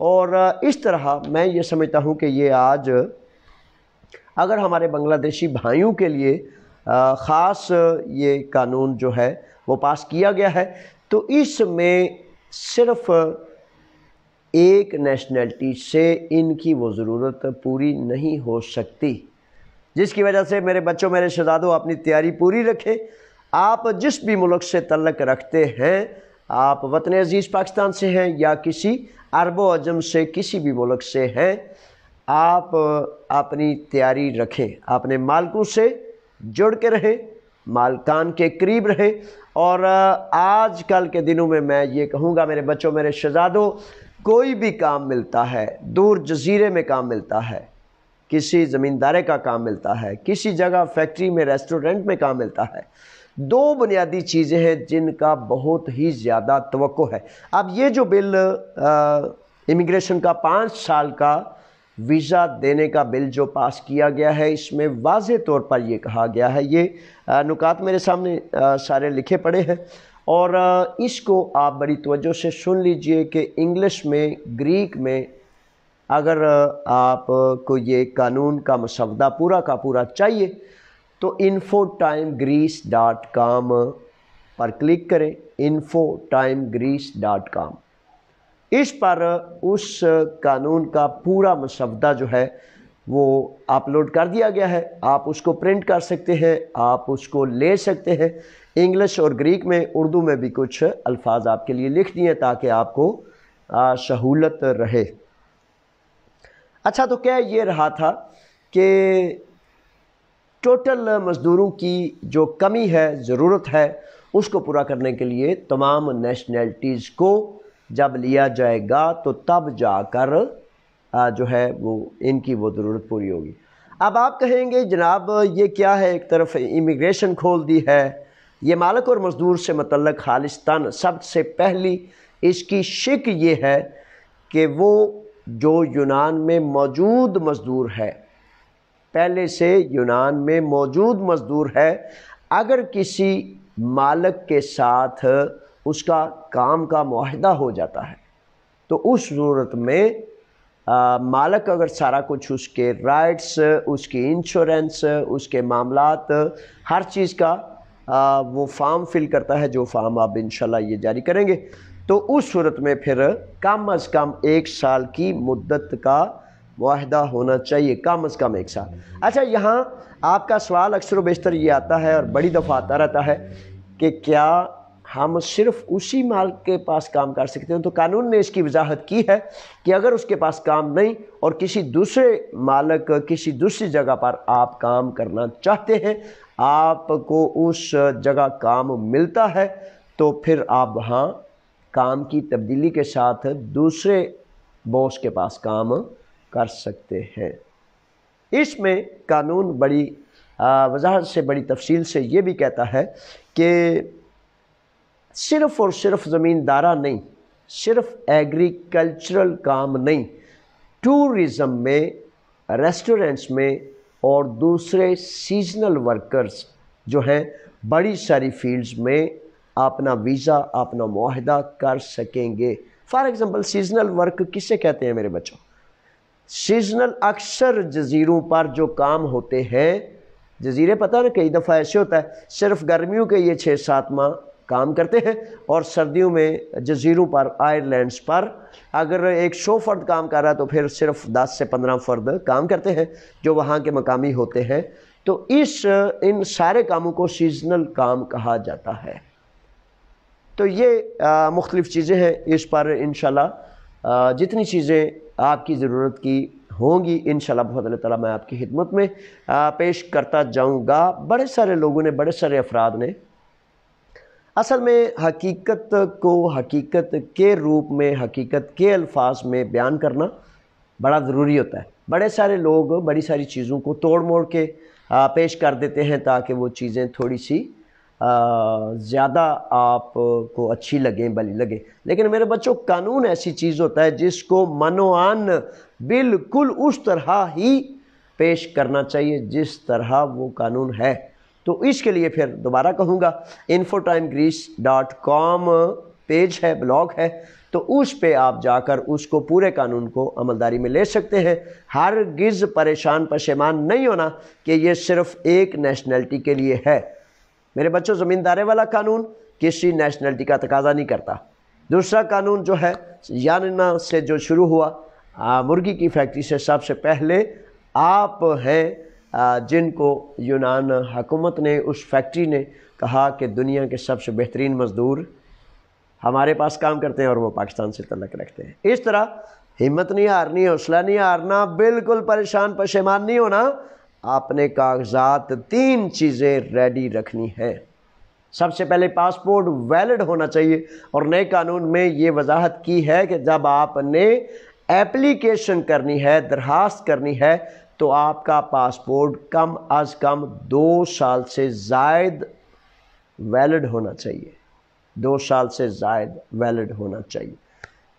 اور اس طرح میں یہ سمجھتا ہوں کہ یہ آج اگر ہمارے بنگلہ دیشی بھائیوں کے لیے خاص یہ قانون جو ہے وہ پاس کیا گیا ہے، تو اس میں صرف ایک نیشنلٹی سے ان کی وہ ضرورت پوری نہیں ہو سکتی، جس کی وجہ سے میرے بچوں، میرے شہزادوں، اپنی تیاری پوری رکھیں۔ آپ جس بھی ملک سے تعلق رکھتے ہیں، آپ وطن عزیز پاکستان سے ہیں یا کسی عرب و عجم سے کسی بھی ملک سے ہیں، آپ اپنی تیاری رکھیں، اپنے مالکوں سے جڑ کے رہیں، مالکان کے قریب رہیں۔ اور آج کل کے دنوں میں یہ کہوں گا میرے بچوں، میرے شہزادوں، کوئی بھی کام ملتا ہے، دور جزیرے میں کام ملتا ہے، کسی زمیندارے کا کام ملتا ہے، کسی جگہ فیکٹری میں، ریسٹورنٹ میں کام ملتا ہے، دو بنیادی چیزیں ہیں جن کا بہت ہی زیادہ توقع ہے۔ اب یہ جو بل امیگریشن کا 5 سال کا ویزا دینے کا بل جو پاس کیا گیا ہے، اس میں واضح طور پر یہ کہا گیا ہے، یہ نکات میرے سامنے سارے لکھے پڑے ہیں، اور اس کو آپ بڑی توجہ سے سن لیجئے کہ انگلش میں، گریک میں اگر آپ کو یہ قانون کا مسودہ پورا کا پورا چاہیے تو infotimegreece.com پر کلک کریں، infotimegreece.com۔ اس پر اس قانون کا پورا مسودہ جو ہے وہ اپلوڈ کر دیا گیا ہے، آپ اس کو پرنٹ کر سکتے ہیں، آپ اس کو لے سکتے ہیں، انگلش اور گریک میں، اردو میں بھی کچھ الفاظ آپ کے لیے لکھ دیے تاکہ آپ کو سہولت رہے۔ اچھا، تو کیا یہ رہا تھا کہ ٹوٹل مزدوروں کی جو کمی ہے، ضرورت ہے، اس کو پورا کرنے کے لیے تمام نیشنلٹیز کو جب لیا جائے گا تو تب جا کر جو ہے وہ ان کی وہ ضرورت پوری ہوگی۔ اب آپ کہیں گے جناب یہ کیا ہے، ایک طرف امیگریشن کھول دی ہے، یہ مالک اور مزدور سے متعلق خالصتاً سب سے پہلی اس کی شک یہ ہے کہ وہ جو یونان میں موجود مزدور ہے، پہلے سے یونان میں موجود مزدور ہے، اگر کسی مالک کے ساتھ اس کا کام کا معاہدہ ہو جاتا ہے تو اس صورت میں مالک اگر سارا کچھ اس کے رائٹس، اس کی انشورنس، اس کے معاملات، ہر چیز کا وہ فارم فل کرتا ہے، جو فارم آپ انشاءاللہ یہ جاری کریں گے، تو اس صورت میں پھر کم از کم 1 سال کی مدت کا معاہدہ ہونا چاہیے، کم از کم 1 سال۔ اچھا، یہاں آپ کا سوال اکثر و بیشتر یہ آتا ہے اور بڑی دفعہ آتا رہتا ہے کہ کیا ہم صرف اسی مالک کے پاس کام کر سکتے ہیں؟ تو قانون نے اس کی وضاحت کی ہے کہ اگر اس کے پاس کام نہیں اور کسی دوسرے مالک، کسی دوسری جگہ پر آپ کام کرنا چاہتے ہیں، آپ کو اس جگہ کام ملتا ہے، تو پھر آپ وہاں کام کی تبدیلی کے ساتھ دوسرے باس کے پاس کام کر سکتے ہیں۔ اس میں قانون بڑی وضاحت سے، بڑی تفصیل سے یہ بھی کہتا ہے کہ صرف اور صرف زمیندارہ نہیں، صرف ایگریکلچرل کام نہیں، ٹورزم میں، ریسٹورنٹس میں اور دوسرے سیزنل ورکرز جو ہیں بڑی ساری فیلڈز میں اپنا ویزا، اپنا معاہدہ کر سکیں گے۔ فار ایگزامپل سیزنل ورک کسے کہتے ہیں میرے بچوں؟ سیزنل اکثر جزیروں پر جو کام ہوتے ہیں، جزیرے پتہ نا کئی دفعہ ایسے ہوتا ہے صرف گرمیوں کے یہ 6-7 ماہ کام کرتے ہیں، اور سردیوں میں جزیروں پر، آئر لینڈز پر اگر 100 فرد کام کر رہا ہے تو پھر صرف 10 سے 15 فرد کام کرتے ہیں جو وہاں کے مقامی ہوتے ہیں۔ تو ان سارے کاموں کو سیزنل کام کہا جاتا ہے۔ تو یہ مختلف چیزیں ہیں، اس پر انشاءاللہ جتنی چیزیں آپ کی ضرورت کی ہوں گی انشاءاللہ بہت اللہ تعالیٰ میں آپ کی خدمت میں پیش کرتا جاؤں گا۔ بڑے سارے لوگوں نے، بڑے سارے افراد نے اصل میں حقیقت کو حقیقت کے روپ میں، حقیقت کے الفاظ میں بیان کرنا بڑا ضروری ہوتا ہے۔ بڑے سارے لوگ بڑی ساری چیزوں کو توڑ موڑ کے پیش کر دیتے ہیں تاکہ وہ چیزیں تھوڑی سی زیادہ آپ کو اچھی لگیں، بلی لگیں، لیکن میرے بچوں قانون ایسی چیز ہوتا ہے جس کو منوعاً بالکل اس طرح ہی پیش کرنا چاہیے جس طرح وہ قانون ہے۔ تو اس کے لیے پھر دوبارہ کہوں گا infotimegreece.com پیج ہے، بلاگ ہے، تو اس پہ آپ جا کر اس کو پورے قانون کو عملداری میں لے سکتے ہیں۔ ہرگز پریشان پشیمان نہیں ہونا کہ یہ صرف ایک نیشنلٹی کے لیے ہے۔ میرے بچوں، زمیندارے والا قانون کسی نیشنلٹی کا تقاضا نہیں کرتا۔ دوسرا قانون جو ہے یاننا سے جو شروع ہوا، مرغی کی فیکٹری سے، سب سے پہلے آپ ہیں جن کو یونان حکومت نے، اس فیکٹری نے کہا کہ دنیا کے سب سے بہترین مزدور ہمارے پاس کام کرتے ہیں اور وہ پاکستان سے تعلق رکھتے ہیں۔ اس طرح ہمت نہیں ہارنی، حوصلہ نہیں ہارنا، بالکل پریشان پشیمان نہیں ہونا۔ آپ نے کاغذات 3 چیزیں ریڈی رکھنی ہیں۔ سب سے پہلے پاسپورٹ ویلڈ ہونا چاہیے، اور نئے قانون میں یہ وضاحت کی ہے کہ جب آپ نے ایپلیکیشن کرنی ہے، درخواست کرنی ہے، تو آپ کا پاسپورٹ کم از کم 2 سال سے زائد ویلڈ ہونا چاہیے، 2 سال سے زائد ویلڈ ہونا چاہیے۔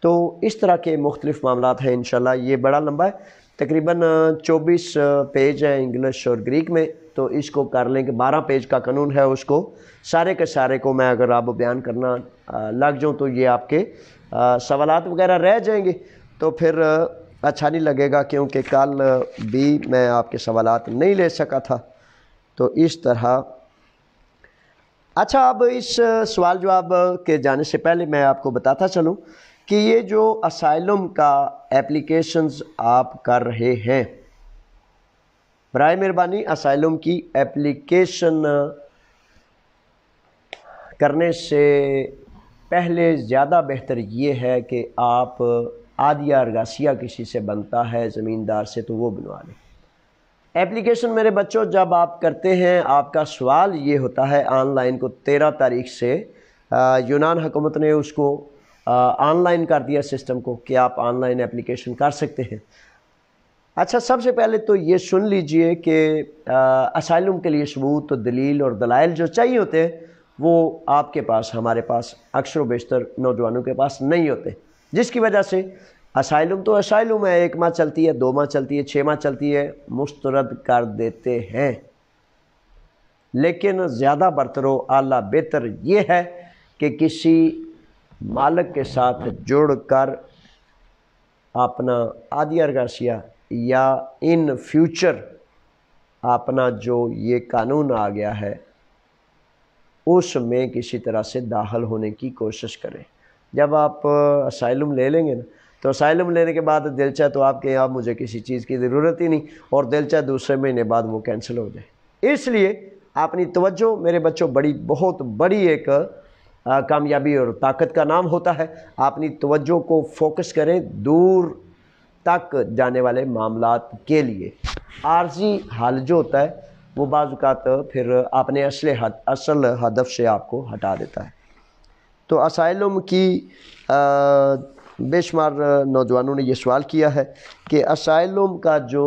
تو اس طرح کے مختلف معاملات ہیں۔ انشاءاللہ یہ بڑا لمبا ہے، تقریباً 24 پیج ہیں انگلش اور گریک میں، تو اس کو کر لیں کہ 12 پیج کا قانون ہے، اس کو سارے کے سارے کو میں اگر آپ بیان کرنا لگ جاؤں تو یہ آپ کے سوالات وغیرہ رہ جائیں گے، تو پھر اچھا نہیں لگے گا، کیونکہ کل بھی میں آپ کے سوالات نہیں لے سکا تھا۔ تو اس طرح اچھا، اب اس سوال جواب کے جانے سے پہلے میں آپ کو بتاتا چلوں کہ یہ جو اسائلم کا ایپلیکیشنز آپ کر رہے ہیں، برائے مہربانی اسائلم کی ایپلیکیشن کرنے سے پہلے زیادہ بہتر یہ ہے کہ آپ عادیہ ارگاسیہ کسی سے بنتا ہے زمیندار سے تو وہ بنوا لیں۔ ایپلیکیشن میرے بچوں جب آپ کرتے ہیں، آپ کا سوال یہ ہوتا ہے آن لائن کو 13 تاریخ سے یونان حکومت نے اس کو آن لائن کر دیا سسٹم کو کہ آپ آن لائن ایپلیکیشن کر سکتے ہیں۔ اچھا، سب سے پہلے تو یہ سن لیجئے کہ اسائلم کے لیے ثبوت و دلیل اور دلائل جو چاہیے ہوتے ہیں وہ آپ کے پاس، ہمارے پاس، اکثر و بیشتر نوجوانوں کے پاس نہیں ہوتے، جس کی وجہ سے اسائلم تو اسائلم ہے، 1 ماہ چلتی ہے، 2 ماہ چلتی ہے، 6 ماہ چلتی ہے، مسترد کر دیتے ہیں۔ لیکن زیادہ برتر و اعلیٰ بہتر یہ ہے کہ کسی مالک کے ساتھ جڑ کر اپنا عادیہ ارگاسیہ یا ان فیوچر اپنا جو یہ قانون آ گیا ہے اس میں کسی طرح سے داخل ہونے کی کوشش کریں۔ جب آپ اسائلم لے لیں گے نا، تو اسائلم لینے کے بعد دل چاہے تو آپ کہیں اب مجھے کسی چیز کی ضرورت ہی نہیں، اور دل چاہے دوسرے مہینے بعد وہ کینسل ہو جائے۔ اس لیے اپنی توجہ میرے بچوں، بہت بڑی ایک کامیابی اور طاقت کا نام ہوتا ہے، اپنی توجہ کو فوکس کریں دور تک جانے والے معاملات کے لیے۔ عارضی حل جو ہوتا ہے وہ بعض اوقات پھر اپنے اصل ہدف سے آپ کو ہٹا دیتا ہے۔ تو اسائلم کی بے شمار نوجوانوں نے یہ سوال کیا ہے کہ اسائلم کا جو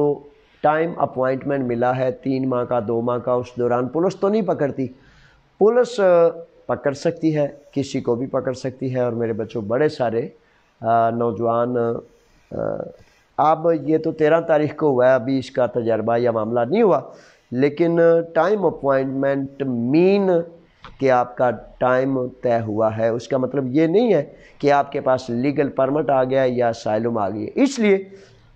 ٹائم اپوائنٹمنٹ ملا ہے 3 ماہ کا، 2 ماہ کا، اس دوران پولیس تو نہیں پکڑتی؟ پولیس پکڑ سکتی ہے، کسی کو بھی پکڑ سکتی ہے، اور میرے بچوں بڑے سارے نوجوان اب یہ تو 13 تاریخ کو ہوا ہے، ابھی اس کا تجربہ یا معاملہ نہیں ہوا، لیکن ٹائم اپوائنٹمنٹ مین کہ آپ کا ٹائم طے ہوا ہے، اس کا مطلب یہ نہیں ہے کہ آپ کے پاس لیگل پرمٹ آ گیا یا اسائلم آ گئی۔ اس لیے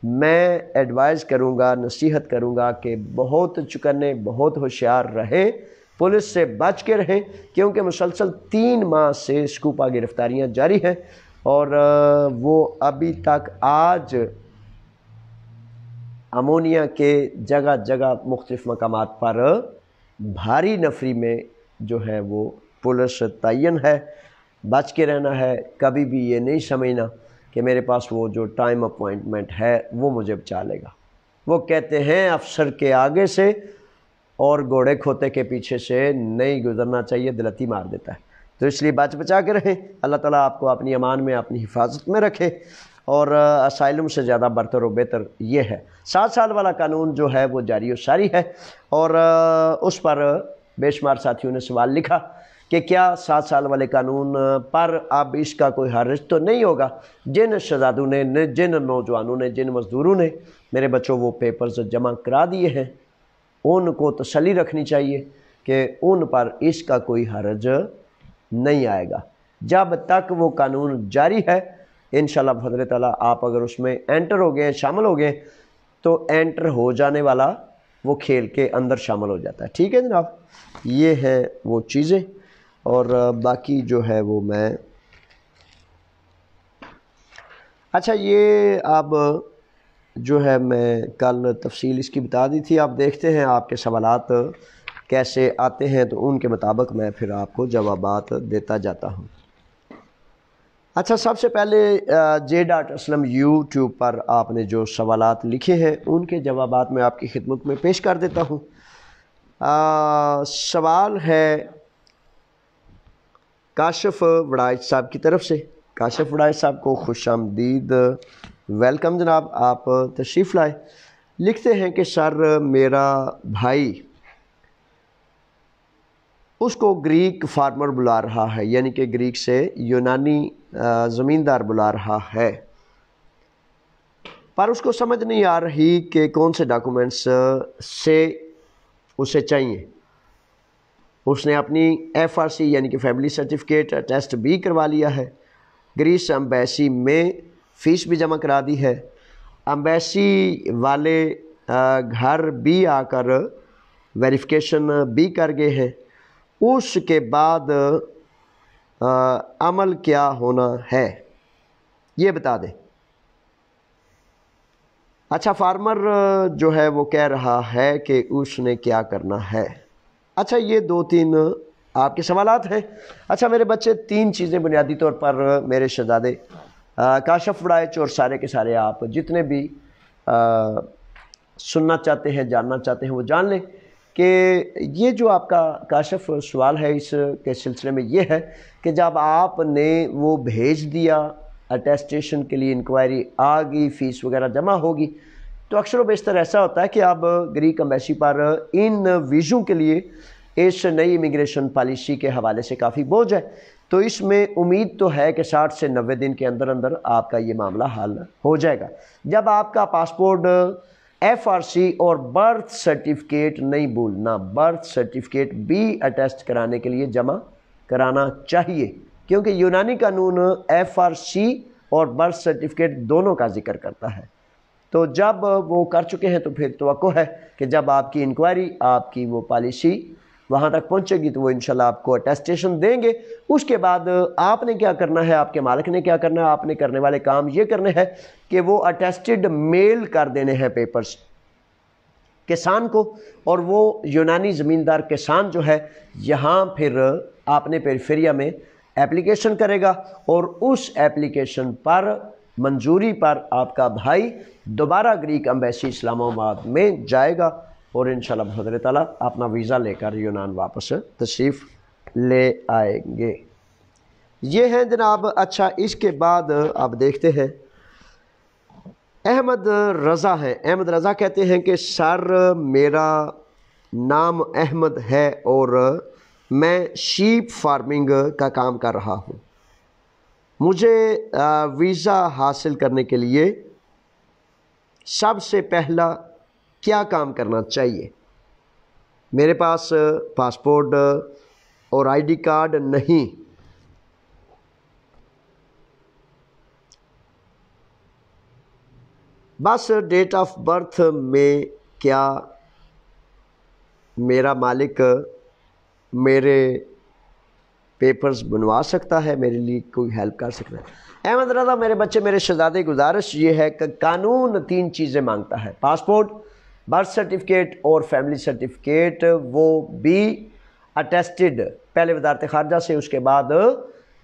میں ایڈوائز کروں گا، نصیحت کروں گا کہ بہت چکنے، بہت ہوشیار رہیں، پولیس سے بچ کے رہیں، کیونکہ مسلسل 3 ماہ سے اسکوپا گرفتاریاں جاری ہیں، اور وہ ابھی تک آج امونیا کے جگہ جگہ مختلف مقامات پر بھاری نفری میں جو ہے وہ پولیس تعین ہے۔ بچ کے رہنا ہے، کبھی بھی یہ نہیں سمجھنا کہ میرے پاس وہ جو ٹائم اپوائنٹمنٹ ہے وہ مجھے بچا لے گا۔ وہ کہتے ہیں افسر کے آگے سے اور گھوڑے کھوتے کے پیچھے سے نہیں گزرنا چاہیے، دلتی مار دیتا ہے۔ تو اس لیے بچا کے رہیں، اللہ تعالیٰ آپ کو اپنی امان میں، اپنی حفاظت میں رکھے۔ اور اسائلم سے زیادہ برتر و بہتر یہ ہے 7 سال والا قانون جو ہے وہ جاری و ساری ہے، اور اس پر بے شمار ساتھیوں نے سوال لکھا کہ کیا 7 سال والے قانون پر اب اس کا کوئی حرج تو نہیں ہوگا؟ جن شہزادوں نے، جن نوجوانوں نے، جن مزدوروں نے میرے بچوں وہ پیپرز جمع کرا دیے ہیں، ان کو تسلی رکھنی چاہیے کہ ان پر اس کا کوئی حرج نہیں آئے گا۔ جب تک وہ قانون جاری ہے انشاءاللہ بفضل تعالیٰ آپ اگر اس میں انٹر ہو گئے شامل ہو گئے تو انٹر ہو جانے والا وہ کھیل کے اندر شامل ہو جاتا ہے. ٹھیک ہے جناب, یہ ہیں وہ چیزیں. اور باقی جو ہے وہ میں اچھا یہ اب جو ہے میں کل تفصیل اس کی بتا دی تھی. آپ دیکھتے ہیں آپ کے سوالات کیسے آتے ہیں تو ان کے مطابق میں پھر آپ کو جوابات دیتا جاتا ہوں. اچھا سب سے پہلے J.Aslam یوٹیوب پر آپ نے جو سوالات لکھے ہیں ان کے جوابات میں آپ کی خدمت میں پیش کر دیتا ہوں. سوال ہے کاشف وڑائچ صاحب کی طرف سے. کاشف وڑائچ صاحب کو خوش آمدید, ویلکم جناب, آپ تشریف لائے. لکھتے ہیں کہ سر میرا بھائی اس کو گریک فارمر بلا رہا ہے, یعنی کہ گریک سے یونانی زمیندار بلا رہا ہے, پر اس کو سمجھ نہیں آ رہی کہ کون سے ڈاکومنٹس سے اسے چاہیے. اس نے اپنی FRC یعنی کہ فیملی سرٹیفکیٹ ٹیسٹ بھی کروا لیا ہے, گریس امبیسی میں فیس بھی جمع کرا دی ہے, امبیسی والے گھر بھی آ کر ویریفیکیشن بھی کر گئے ہیں. اس کے بعد عمل کیا ہونا ہے یہ بتا دیں. اچھا فارمر جو ہے وہ کہہ رہا ہے کہ اس نے کیا کرنا ہے. اچھا یہ 2-3 آپ کے سوالات ہیں. اچھا میرے بچے 3 چیزیں بنیادی طور پر میرے شہزادے کاشف وڑائچ اور سارے کے سارے آپ جتنے بھی سننا چاہتے ہیں جاننا چاہتے ہیں وہ جان لیں کہ یہ جو آپ کا کاشف سوال ہے اس کے سلسلے میں یہ ہے کہ جب آپ نے وہ بھیج دیا اٹیسٹیشن کے لیے, انکوائری آ گئی, فیس وغیرہ جمع ہوگی, تو اکثر و بیشتر ایسا ہوتا ہے کہ اب گریک امبیسی پر ان ویزوں کے لیے اس نئی امیگریشن پالیسی کے حوالے سے کافی بوجھ ہے. تو اس میں امید تو ہے کہ 60 سے 90 دن کے اندر اندر آپ کا یہ معاملہ حل ہو جائے گا. جب آپ کا پاسپورٹ FRC اور برتھ سرٹیفکیٹ نہیں بھولنا, برتھ سرٹیفکیٹ بھی اٹیسٹ کرانے کے لیے جمع کرانا چاہیے, کیونکہ یونانی قانون FRC اور برتھ سرٹیفکیٹ دونوں کا ذکر کرتا ہے. تو جب وہ کر چکے ہیں تو پھر توقع ہے کہ جب آپ کی انکوائری آپ کی وہ پالیسی وہاں تک پہنچے گی تو وہ انشاءاللہ آپ کو اٹیسٹیشن دیں گے. اس کے بعد آپ نے کیا کرنا ہے, آپ کے مالک نے کیا کرنا ہے, آپ نے کرنے والے کام یہ کرنے ہیں کہ وہ اٹیسٹڈ میل کر دینے ہیں پیپرز کسان کو, اور وہ یونانی زمیندار کسان جو ہے یہاں پھر آپ نے پیریفیریا میں اپلیکیشن کرے گا, اور اس اپلیکیشن پر منظوری پر آپ کا بھائی دوبارہ گریک امبیسی اسلام آباد میں جائے گا اور انشاءاللہ بفضل تعالیٰ اپنا ویزا لے کر یونان واپس تشریف لے آئیں گے. یہ ہیں جناب. اچھا اس کے بعد آپ دیکھتے ہیں احمد رضا ہے. احمد رضا کہتے ہیں کہ سر میرا نام احمد ہے اور میں شیپ فارمنگ کا کام کر رہا ہوں. مجھے ویزا حاصل کرنے کے لیے سب سے پہلا کیا کام کرنا چاہیے؟ میرے پاس پاسپورٹ اور ID کارڈ نہیں. بس ڈیٹ آف برتھ میں کیا میرا مالک میرے پیپرز بنوا سکتا ہے, میرے لیے کوئی ہیلپ کر سکتا ہے؟ احمد رضا میرے بچے میرے شہزادے گزارش یہ ہے کہ قانون 3 چیزیں مانگتا ہے, پاسپورٹ, برتھ سرٹیفکیٹ اور فیملی سرٹیفکیٹ, وہ بھی اٹیسٹڈ پہلے وزارت خارجہ سے, اس کے بعد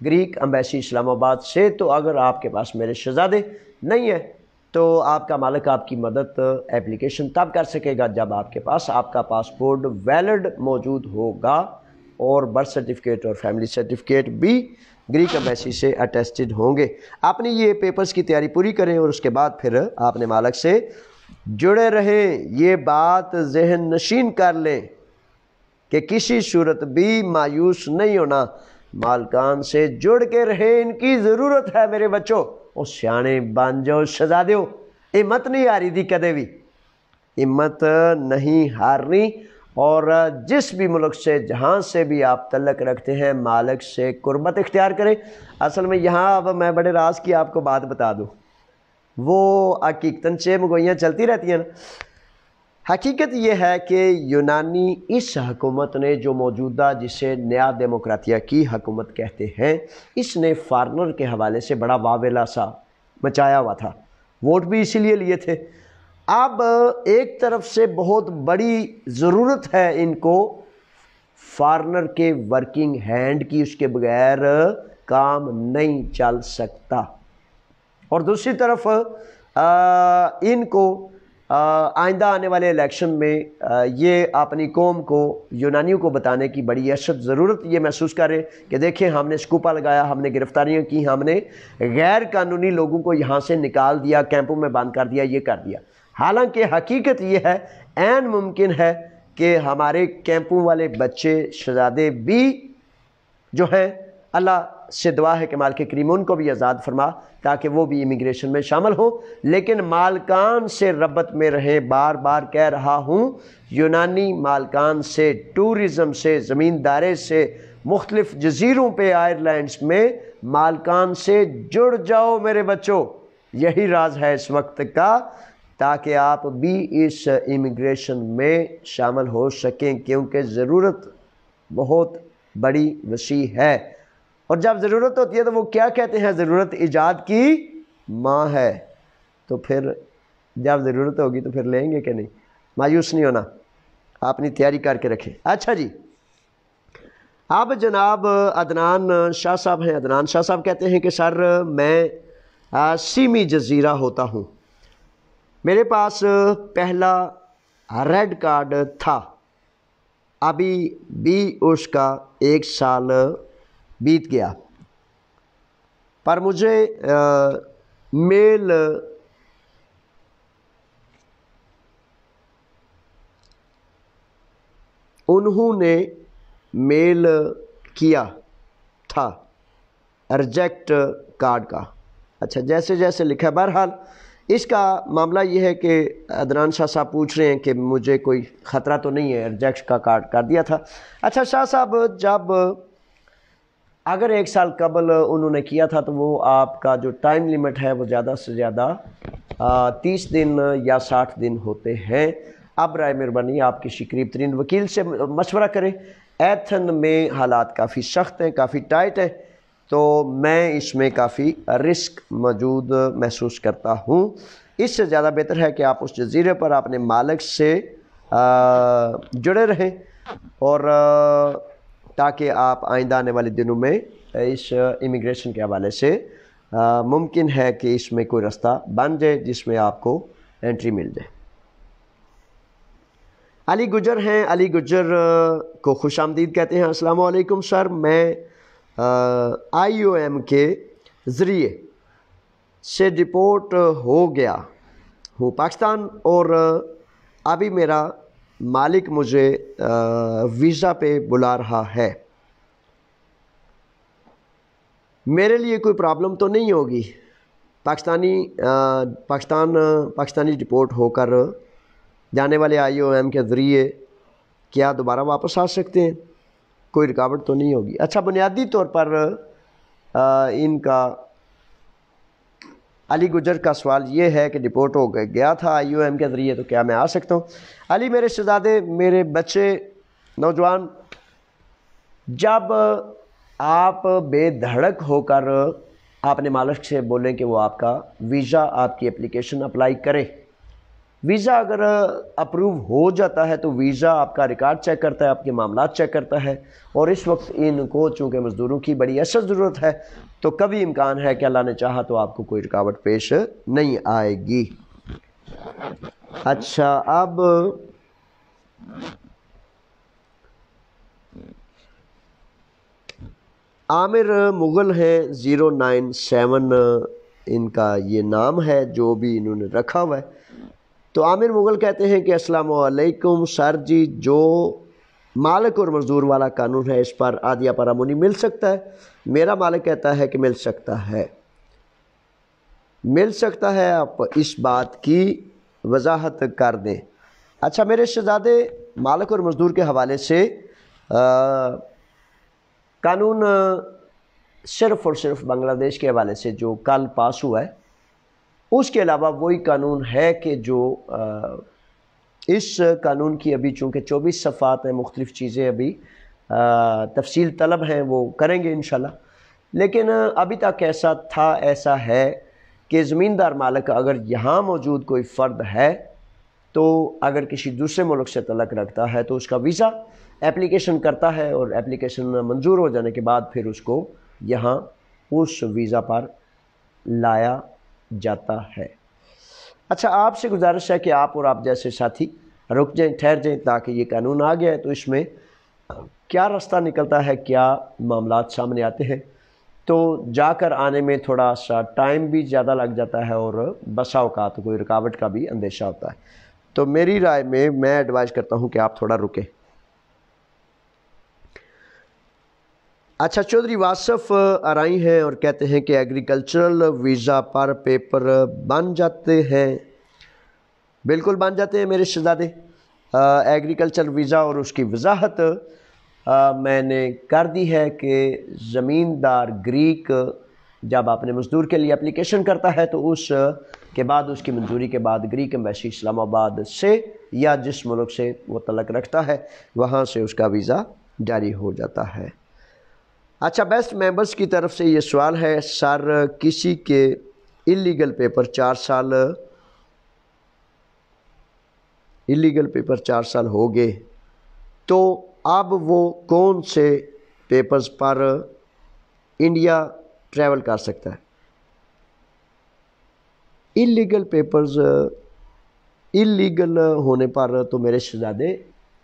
گریک امبیسی اسلام آباد سے. تو اگر آپ کے پاس میرے شہزادے نہیں ہے تو آپ کا مالک آپ کی مدد اپلیکیشن تب کر سکے گا جب آپ کے پاس آپ کا پاسپورٹ ویلڈ موجود ہوگا اور برتھ سرٹیفکیٹ اور فیملی سرٹیفکیٹ بھی گریک امبیسی سے اٹیسٹڈ ہوں گے. آپ نے یہ پیپرز کی تیاری پوری کریں اور اس کے بعد پھر آپ نے مالک سے جڑے رہیں. یہ بات ذہن نشین کر لیں کہ کسی صورت بھی مایوس نہیں ہونا, مالکان سے جڑ کے رہیں, ان کی ضرورت ہے میرے بچوں. اور سیانے بن جاؤ شہزادیو, ہمت نہیں ہاری دی کدے بھی, ہمت نہیں ہارنی. اور جس بھی ملک سے جہاں سے بھی آپ تعلق رکھتے ہیں مالک سے قربت اختیار کریں۔ اصل میں یہاں اب میں بڑے راز کی آپ کو بات بتا دوں، وہ حقیقتاً مگوئیاں چلتی رہتی ہیں نا۔ حقیقت یہ ہے کہ یونانی اس حکومت نے جو موجودہ جسے نیا ڈیموکراتیہ کی حکومت کہتے ہیں، اس نے فارنر کے حوالے سے بڑا واویلا سا مچایا ہوا تھا، ووٹ بھی اسی لیے لیے تھے۔ اب ایک طرف سے بہت بڑی ضرورت ہے ان کو فارنر کے ورکنگ ہینڈ کی، اس کے بغیر کام نہیں چل سکتا، اور دوسری طرف ان کو آئندہ آنے والے الیکشن میں یہ اپنی قوم کو، یونانیوں کو بتانے کی بڑی اشد ضرورت یہ محسوس کر رہے کہ دیکھیں ہم نے اسکوپا لگایا، ہم نے گرفتاریاں کی، ہم نے غیر قانونی لوگوں کو یہاں سے نکال دیا، کیمپوں میں بند کر دیا، یہ کر دیا۔ حالانکہ حقیقت یہ ہے، عین ممکن ہے کہ ہمارے کیمپوں والے بچے شہزادے بھی جو ہیں، اللہ سے دعا ہے کہ مالک کریم ان کو بھی آزاد فرما تاکہ وہ بھی امیگریشن میں شامل ہوں، لیکن مالکان سے ربط میں رہیں۔ بار بار کہہ رہا ہوں، یونانی مالکان سے، ٹورزم سے، زمیندارے سے، مختلف جزیروں پہ آئرلینڈز میں مالکان سے جڑ جاؤ میرے بچوں، یہی راز ہے اس وقت کا، تاکہ آپ بھی اس امیگریشن میں شامل ہو سکیں، کیونکہ ضرورت بہت بڑی وسیع ہے۔ اور جب ضرورت ہوتی ہے تو وہ کیا کہتے ہیں، ضرورت ایجاد کی ماں ہے۔ تو پھر جب ضرورت ہوگی تو پھر لیں گے کہ نہیں، مایوس نہیں ہونا، آپ اپنی تیاری کر کے رکھیں۔ اچھا جی، اب جناب عدنان شاہ صاحب ہیں۔ عدنان شاہ صاحب کہتے ہیں کہ سر میں سیمی جزیرہ ہوتا ہوں، میرے پاس پہلا ریڈ کارڈ تھا، ابھی بھی اس کا 1 سال بیت گیا، پر مجھے میل انہوں نے میل کیا تھا ریجیکٹ کارڈ کا۔ اچھا، جیسے جیسے لکھا ہے، بہرحال اس کا معاملہ یہ ہے کہ عدنان شاہ صاحب پوچھ رہے ہیں کہ مجھے کوئی خطرہ تو نہیں ہے، ریجیکٹ کا کارڈ کر دیا تھا۔ اچھا شاہ صاحب، جب اگر 1 سال قبل انہوں نے کیا تھا تو وہ آپ کا جو ٹائم لیمٹ ہے وہ زیادہ سے زیادہ 30 دن یا 60 دن ہوتے ہیں۔ اب برائے مہربانی آپ کسی قریب ترین وکیل سے مشورہ کریں۔ ایتھن میں حالات کافی سخت ہیں، کافی ٹائٹ ہیں، تو میں اس میں کافی رسک موجود محسوس کرتا ہوں۔ اس سے زیادہ بہتر ہے کہ آپ اس جزیرے پر اپنے مالک سے جڑے رہیں، اور تاکہ آپ آئندہ آنے والے دنوں میں اس امیگریشن کے حوالے سے ممکن ہے کہ اس میں کوئی راستہ بن جائے جس میں آپ کو انٹری مل جائے۔ علی گجر ہیں، علی گجر کو خوش آمدید کہتے ہیں۔ السلام علیکم سر، میں IOM کے ذریعے سے ڈپورٹ ہو گیا ہوں پاکستان، اور ابھی میرا مالک مجھے ویزا پہ بلا رہا ہے، میرے لیے کوئی پرابلم تو نہیں ہوگی؟ پاکستانی ڈپورٹ ہو کر جانے والے IOM کے ذریعے کیا دوبارہ واپس آ سکتے ہیں؟ کوئی رکاوٹ تو نہیں ہوگی؟ اچھا، بنیادی طور پر ان کا علی گجر کا سوال یہ ہے کہ ڈپورٹ ہو گیا تھا IOM کے ذریعے تو کیا میں آ سکتا ہوں؟ علی میرے شہزادے، میرے بچے، نوجوان، جب آپ بے دھڑک ہو کر اپنے مالک سے بولیں کہ وہ آپ کا ویزا، آپ کی اپلیکیشن اپلائی کرے، ویزا اگر اپروو ہو جاتا ہے تو ویزا آپ کا ریکارڈ چیک کرتا ہے، آپ کے معاملات چیک کرتا ہے، اور اس وقت ان کو چونکہ مزدوروں کی بڑی اشد ضرورت ہے تو کبھی امکان ہے کہ اللہ نے چاہا تو آپ کو کوئی رکاوٹ پیش نہیں آئے گی۔ اچھا، اب عامر مغل ہیں 097 ان کا یہ نام ہے جو بھی انہوں نے رکھا ہوا ہے۔ تو عامر مغل کہتے ہیں کہ السلام علیکم سر جی، جو مالک اور مزدور والا قانون ہے اس پر عادیہ پرامونی مل سکتا ہے؟ میرا مالک کہتا ہے کہ مل سکتا ہے، مل سکتا ہے، آپ اس بات کی وضاحت کر دیں۔ اچھا میرے شہزادے، مالک اور مزدور کے حوالے سے قانون صرف اور صرف بنگلہ دیش کے حوالے سے جو کل پاس ہوا ہے، اس کے علاوہ وہی قانون ہے کہ جو اس قانون کی ابھی چونکہ 24 صفحات ہیں، مختلف چیزیں ابھی تفصیل طلب ہیں، وہ کریں گے انشاءاللہ، لیکن ابھی تک ایسا تھا، ایسا ہے کہ زمیندار مالک اگر یہاں موجود کوئی فرد ہے تو اگر کسی دوسرے ملک سے تعلق رکھتا ہے تو اس کا ویزا اپلیکیشن کرتا ہے، اور اپلیکیشن منظور ہو جانے کے بعد پھر اس کو یہاں اس ویزا پر لایا جاتا ہے۔ اچھا، آپ سے گزارش ہے کہ آپ اور آپ جیسے ساتھی رک جائیں، ٹھہر جائیں، تاکہ یہ قانون آ گیا ہے تو اس میں کیا راستہ نکلتا ہے، کیا معاملات سامنے آتے ہیں، تو جا کر آنے میں تھوڑا سا ٹائم بھی زیادہ لگ جاتا ہے اور بسا اوقات کوئی رکاوٹ کا بھی اندیشہ ہوتا ہے۔ تو میری رائے میں ایڈوائز کرتا ہوں کہ آپ تھوڑا رکیں۔ اچھا، چودھری واصف آرائی ہیں اور کہتے ہیں کہ ایگریکلچرل ویزا پر پیپر بن جاتے ہیں۔ بالکل بن جاتے ہیں میرے شہزادے۔ ایگریکلچر ویزا اور اس کی وضاحت میں نے کر دی ہے کہ زمیندار گریک جب اپنے مزدور کے لیے اپلیکیشن کرتا ہے تو اس کے بعد اس کی منظوری کے بعد گریک ایمبیسی اسلام آباد سے یا جس ملک سے وہ تعلق رکھتا ہے وہاں سے اس کا ویزا جاری ہو جاتا ہے۔ اچھا، بیسٹ ممبرز کی طرف سے یہ سوال ہے، سر کسی کے اللیگل پیپر 4 سال ہو گئے تو اب وہ کون سے پیپرز پر انڈیا ٹریول کر سکتا ہے؟ اللیگل پیپرز اللیگل ہونے پر تو میرے شہزادے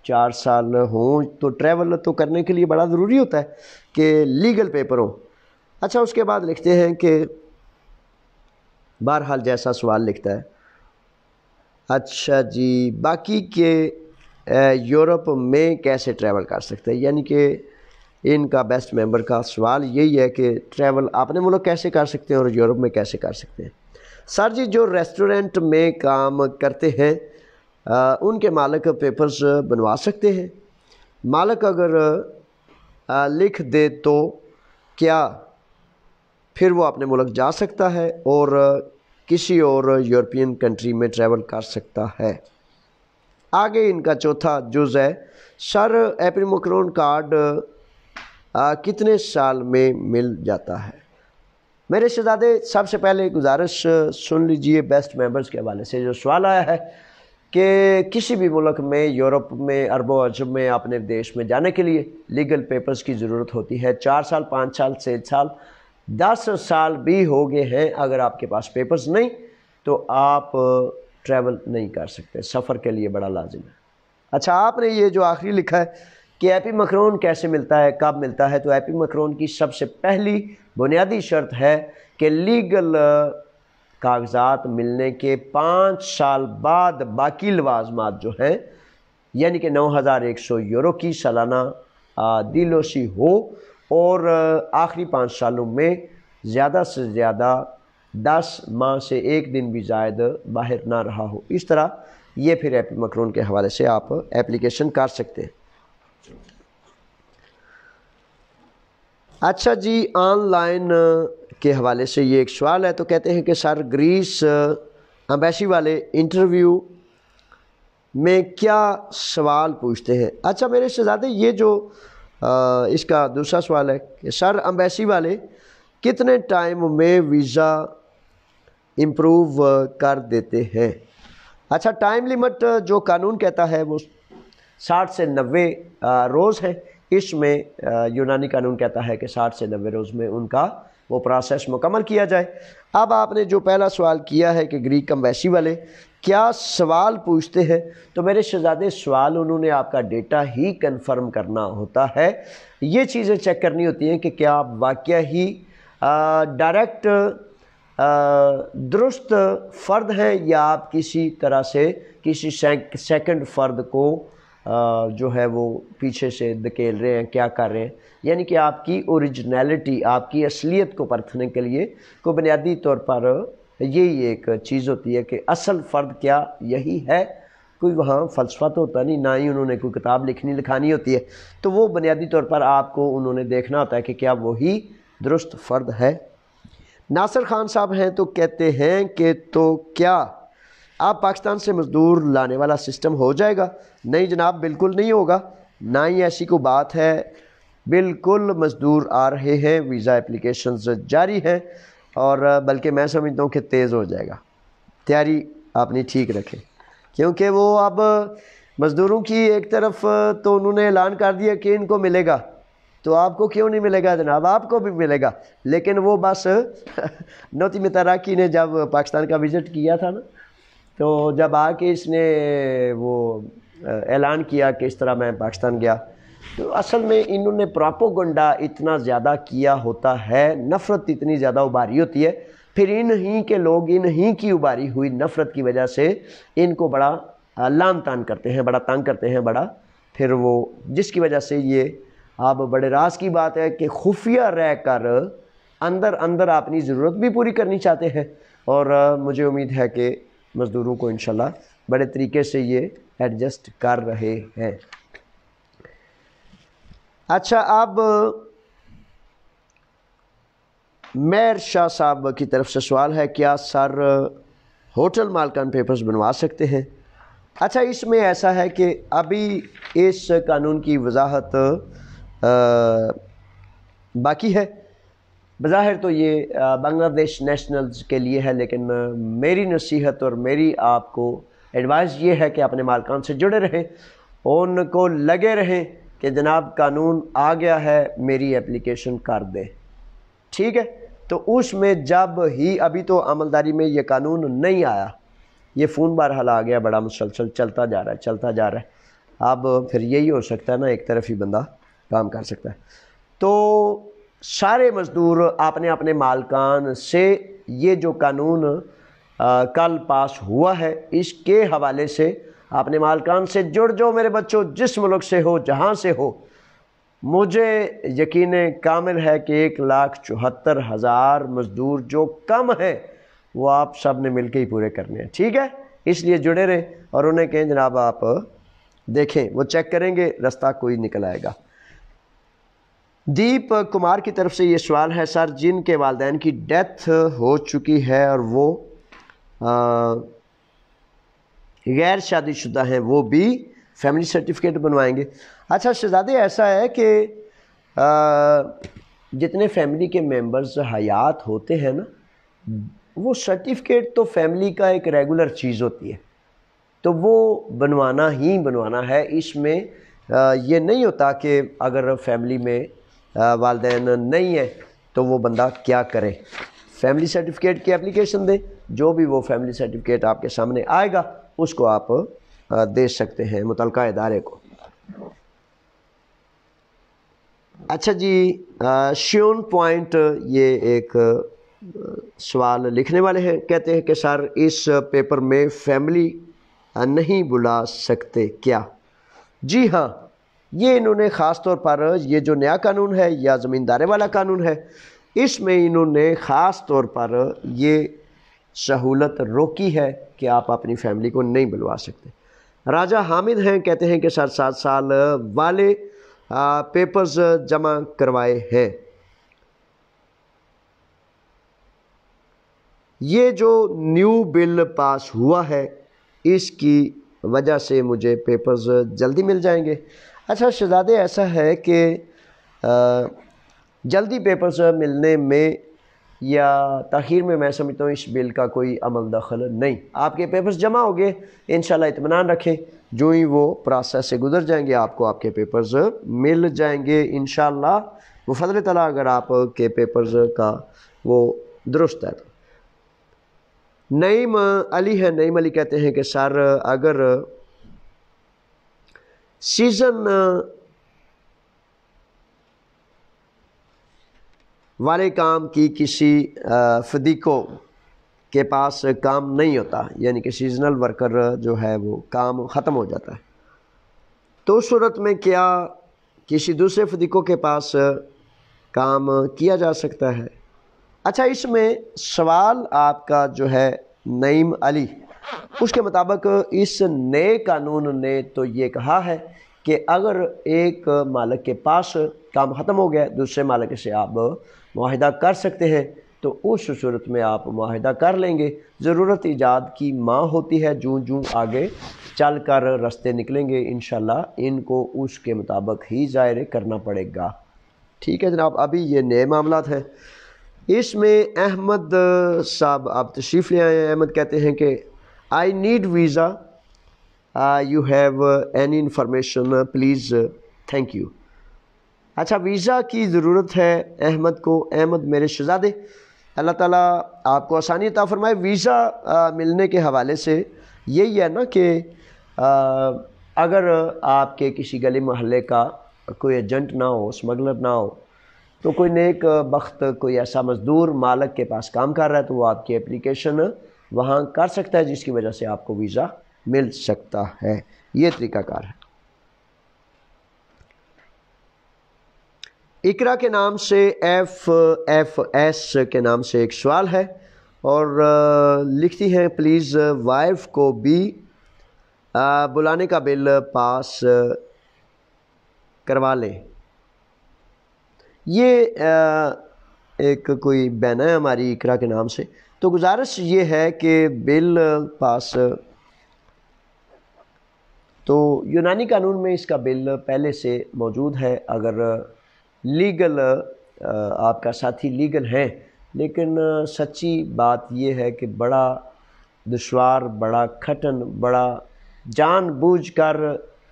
4 سال ہوں تو ٹریول تو کرنے کے لیے بڑا ضروری ہوتا ہے کہ لیگل پیپر ہوں۔ اچھا، اس کے بعد لکھتے ہیں کہ بہرحال جیسا سوال لکھتا ہے، اچھا جی، باقی کے یورپ میں کیسے ٹریول کر سکتے ہیں؟ یعنی کہ ان کا بیسٹ ممبر کا سوال یہی ہے کہ ٹریول اپنے ملک کیسے کر سکتے ہیں اور یورپ میں کیسے کر سکتے ہیں۔ سر جی، جو ریسٹورنٹ میں کام کرتے ہیں ان کے مالک پیپرز بنوا سکتے ہیں؟ مالک اگر لکھ دے تو کیا پھر وہ اپنے ملک جا سکتا ہے اور کسی اور یورپین کنٹری میں ٹریول کر سکتا ہے؟ آگے ان کا چوتھا جز ہے، سر ایپریموکرون کارڈ کتنے سال میں مل جاتا ہے؟ میرے شہزادے، سب سے پہلے گزارش سن لیجئے بیسٹ ممبرز کے حوالے سے جو سوال آیا ہے کہ کسی بھی ملک میں، یورپ میں، عرب و عجم میں اپنے دیش میں جانے کے لیے لیگل پیپرز کی ضرورت ہوتی ہے۔ 4 سال، 5 سال، 6 سال، 10 سال بھی ہو گئے ہیں، اگر آپ کے پاس پیپرز نہیں تو آپ ٹریول نہیں کر سکتے، سفر کے لیے بڑا لازم ہے۔ اچھا، آپ نے یہ جو آخری لکھا ہے کہ ایپیمیکرون کیسے ملتا ہے، کب ملتا ہے، تو ایپیمیکرون کی سب سے پہلی بنیادی شرط ہے کہ لیگل کاغذات ملنے کے 5 سال بعد باقی لوازمات جو ہیں، یعنی کہ 9100 یورو کی سالانہ دلوسی ہو اور آخری 5 سالوں میں زیادہ سے زیادہ 10 ماہ سے 1 دن بھی زائد باہر نہ رہا ہو۔ اس طرح یہ پھر ایپیمیکرون کے حوالے سے آپ اپلیکیشن کر سکتے ہیں۔ اچھا جی، آن لائن کے حوالے سے یہ ایک سوال ہے، تو کہتے ہیں کہ سر گریس امبیسی والے انٹرویو میں کیا سوال پوچھتے ہیں؟ اچھا میرے شہزادے، یہ جو اس کا دوسرا سوال ہے کہ سر امبیسی والے کتنے ٹائم میں ویزا امپروو کر دیتے ہیں؟ اچھا، ٹائم لیمٹ جو قانون کہتا ہے وہ 60 سے 90 روز ہے، اس میں یونانی قانون کہتا ہے کہ 60 سے 90 روز میں ان کا وہ پروسیس مکمل کیا جائے۔ اب آپ نے جو پہلا سوال کیا ہے کہ گریک امبیسی والے کیا سوال پوچھتے ہیں، تو میرے شہزادے سوال انہوں نے آپ کا ڈیٹا ہی کنفرم کرنا ہوتا ہے، یہ چیزیں چیک کرنی ہوتی ہیں کہ کیا آپ واقعہ ہی ڈائریکٹ درست فرد ہیں یا آپ کسی طرح سے کسی سیکنڈ فرد کو جو ہے وہ پیچھے سے دھکیل رہے ہیں، کیا کر رہے ہیں، یعنی کہ آپ کی اوریجنیلٹی، آپ کی اصلیت کو پرکھنے کے لیے کو بنیادی طور پر یہی ایک چیز ہوتی ہے کہ اصل فرد کیا یہی ہے کوئی وہاں فلسفہ تو ہوتا نہیں، نہ ہی انہوں نے کوئی کتاب لکھانی ہوتی ہے، تو وہ بنیادی طور پر آپ کو انہوں نے دیکھنا ہوتا ہے کہ کیا وہی درست فرد ہے۔ ناصر خان صاحب ہیں تو کہتے ہیں کہ تو کیا آپ پاکستان سے مزدور لانے والا سسٹم ہو جائے گا؟ نہیں جناب، بالکل نہیں ہوگا، نہ ہی ایسی کوئی بات ہے، بالکل مزدور آ رہے ہیں، ویزا اپلیکیشنز جاری ہیں، اور بلکہ میں سمجھتا ہوں کہ تیز ہو جائے گا۔ تیاری اپنی ٹھیک رکھیں، کیونکہ وہ اب مزدوروں کی ایک طرف تو انہوں نے اعلان کر دیا کہ ان کو ملے گا، تو آپ کو کیوں نہیں ملے گا جناب؟ آپ کو بھی ملے گا، لیکن وہ بس نوتی متراکی نے جب پاکستان کا وزٹ کیا تھا نا، تو جب آ کے اس نے وہ اعلان کیا کہ اس طرح میں پاکستان گیا، تو اصل میں انہوں نے پراپوگنڈا اتنا زیادہ کیا ہوتا ہے، نفرت اتنی زیادہ ابھاری ہوتی ہے، پھر انہی کے لوگ انہی کی ابھاری ہوئی نفرت کی وجہ سے ان کو بڑا لان تان کرتے ہیں، بڑا تنگ کرتے ہیں، بڑا پھر وہ جس کی وجہ سے یہ آپ بڑے راز کی بات ہے کہ خفیہ رہ کر اندر اندر اپنی ضرورت بھی پوری کرنی چاہتے ہیں، اور مجھے امید ہے کہ مزدوروں کو انشاءاللہ بڑے طریقے سے یہ ایڈجسٹ کر رہے ہیں۔ اچھا، اب میر شاہ صاحب کی طرف سے سوال ہے، کیا سر ہوٹل مالکان پیپرز بنوا سکتے ہیں؟ اچھا، اس میں ایسا ہے کہ ابھی اس قانون کی وضاحت باقی ہے۔ بظاہر تو یہ بنگلہ دیش نیشنلز کے لیے ہے، لیکن میری نصیحت اور میری آپ کو ایڈوائز یہ ہے کہ اپنے مالکان سے جڑے رہیں، ان کو لگے رہیں کہ جناب قانون آ گیا ہے، میری اپلیکیشن کر دیں، ٹھیک ہے؟ تو اس میں جب ہی ابھی تو عملداری میں یہ قانون نہیں آیا، یہ فون بہرحال آ گیا، بڑا مسلسل چلتا جا رہا ہے، اب پھر یہی ہو سکتا ہے نا، ایک طرف ہی بندہ کام کر سکتا ہے۔ تو سارے مزدور اپنے اپنے مالکان سے یہ جو قانون کل پاس ہوا ہے اس کے حوالے سے اپنے مالکان سے جڑ جاؤ میرے بچوں، جس ملک سے ہو، جہاں سے ہو۔ مجھے یقین کامل ہے کہ 1,74,000 مزدور جو کم ہیں وہ آپ سب نے مل کے ہی پورے کرنے ہیں، ٹھیک ہے؟ اس لیے جڑے رہیں اور انہیں کہیں جناب آپ دیکھیں، وہ چیک کریں گے، رستہ کوئی نکل آئے گا۔ دیپ کمار کی طرف سے یہ سوال ہے، سر جن کے والدین کی ڈیتھ ہو چکی ہے اور وہ غیر شادی شدہ ہیں، وہ بھی فیملی سرٹیفکیٹ بنوائیں گے؟ اچھا شہزادے، ایسا ہے کہ جتنے فیملی کے ممبرز حیات ہوتے ہیں نا، وہ سرٹیفکیٹ تو فیملی کا ایک ریگولر چیز ہوتی ہے، تو وہ بنوانا ہی بنوانا ہے۔ اس میں یہ نہیں ہوتا کہ اگر فیملی میں والدین نہیں ہیں تو وہ بندہ کیا کرے۔ فیملی سرٹیفکیٹ کی اپلیکیشن دیں، جو بھی وہ فیملی سرٹیفکیٹ آپ کے سامنے آئے گا اس کو آپ دے سکتے ہیں متعلقہ ادارے کو۔ اچھا جی، شیون پوائنٹ یہ ایک سوال لکھنے والے ہیں، کہتے ہیں کہ سر اس پیپر میں فیملی نہیں بلا سکتے کیا؟ جی ہاں، یہ انہوں نے خاص طور پر یہ جو نیا قانون ہے یا زمیندارے والا قانون ہے، اس میں انہوں نے خاص طور پر یہ سہولت روکی ہے کہ آپ اپنی فیملی کو نہیں بلوا سکتے۔ راجہ حامد ہیں، کہتے ہیں کہ سر 7 سال والے پیپرز جمع کروائے ہیں، یہ جو نیو بل پاس ہوا ہے اس کی وجہ سے مجھے پیپرز جلدی مل جائیں گے؟ اچھا شہزادے، ایسا ہے کہ جلدی پیپرز ملنے میں یا تاخیر میں سمجھتا ہوں اس بل کا کوئی عمل دخل نہیں۔ آپ کے پیپرز جمع ہو گئے، انشاءاللہ اطمینان رکھیں، جو ہی وہ پروسیس سے گزر جائیں گے آپ کو آپ کے پیپرز مل جائیں گے انشاءاللہ بفضل تعالیٰ، اگر آپ کے پیپرز کا وہ درست ہے۔ نعیم علی ہے، نعیم علی کہتے ہیں کہ سر اگر سیزن والے کام کی کسی فدیکو کے پاس کام نہیں ہوتا، یعنی کہ سیزنل ورکر جو ہے وہ کام ختم ہو جاتا ہے، تو اس صورت میں کیا کسی دوسرے فدیکو کے پاس کام کیا جا سکتا ہے؟ اچھا، اس میں سوال آپ کا جو ہے نعیم علی، اس کے مطابق اس نئے قانون نے تو یہ کہا ہے کہ اگر ایک مالک کے پاس کام ختم ہو گیا دوسرے مالک سے آپ معاہدہ کر سکتے ہیں، تو اس صورت میں آپ معاہدہ کر لیں گے۔ ضرورت ایجاد کی ماں ہوتی ہے، جوں جوں آگے چل کر رستے نکلیں گے انشاءاللہ ان کو اس کے مطابق ہی ظاہر کرنا پڑے گا۔ ٹھیک ہے جناب، ابھی یہ نئے معاملات ہیں۔ اس میں احمد صاحب آپ تشریف لے آئے ہیں۔ احمد کہتے ہیں کہ I need visa, you have any information please, thank you. اچھا، ویزا کی ضرورت ہے احمد کو۔ احمد میرے شہزادے، اللہ تعالیٰ آپ کو آسانی عطا فرمائے۔ ویزا ملنے کے حوالے سے یہی ہے نا کہ اگر آپ کے کسی گلی محلے کا کوئی ایجنٹ نہ ہو، اسمگلر نہ ہو، تو کوئی نیک بخت کوئی ایسا مزدور مالک کے پاس کام کر رہا ہے تو وہ آپ کی اپلیکیشن وہاں کر سکتا ہے، جس کی وجہ سے آپ کو ویزا مل سکتا ہے۔ یہ طریقہ کار ہے۔ اقرا کے نام سے FFS کے نام سے ایک سوال ہے اور لکھتی ہیں پلیز وائف کو بھی بلانے کا بل پاس کروا لیں۔ یہ ایک کوئی بہن ہے ہماری اقرا کے نام سے، تو گزارش یہ ہے کہ بل پاس، تو یونانی قانون میں اس کا بل پہلے سے موجود ہے۔ اگر لیگل آپ کا ساتھی لیگل ہیں، لیکن سچی بات یہ ہے کہ بڑا دشوار، بڑا کھٹن، بڑا جان بوجھ کر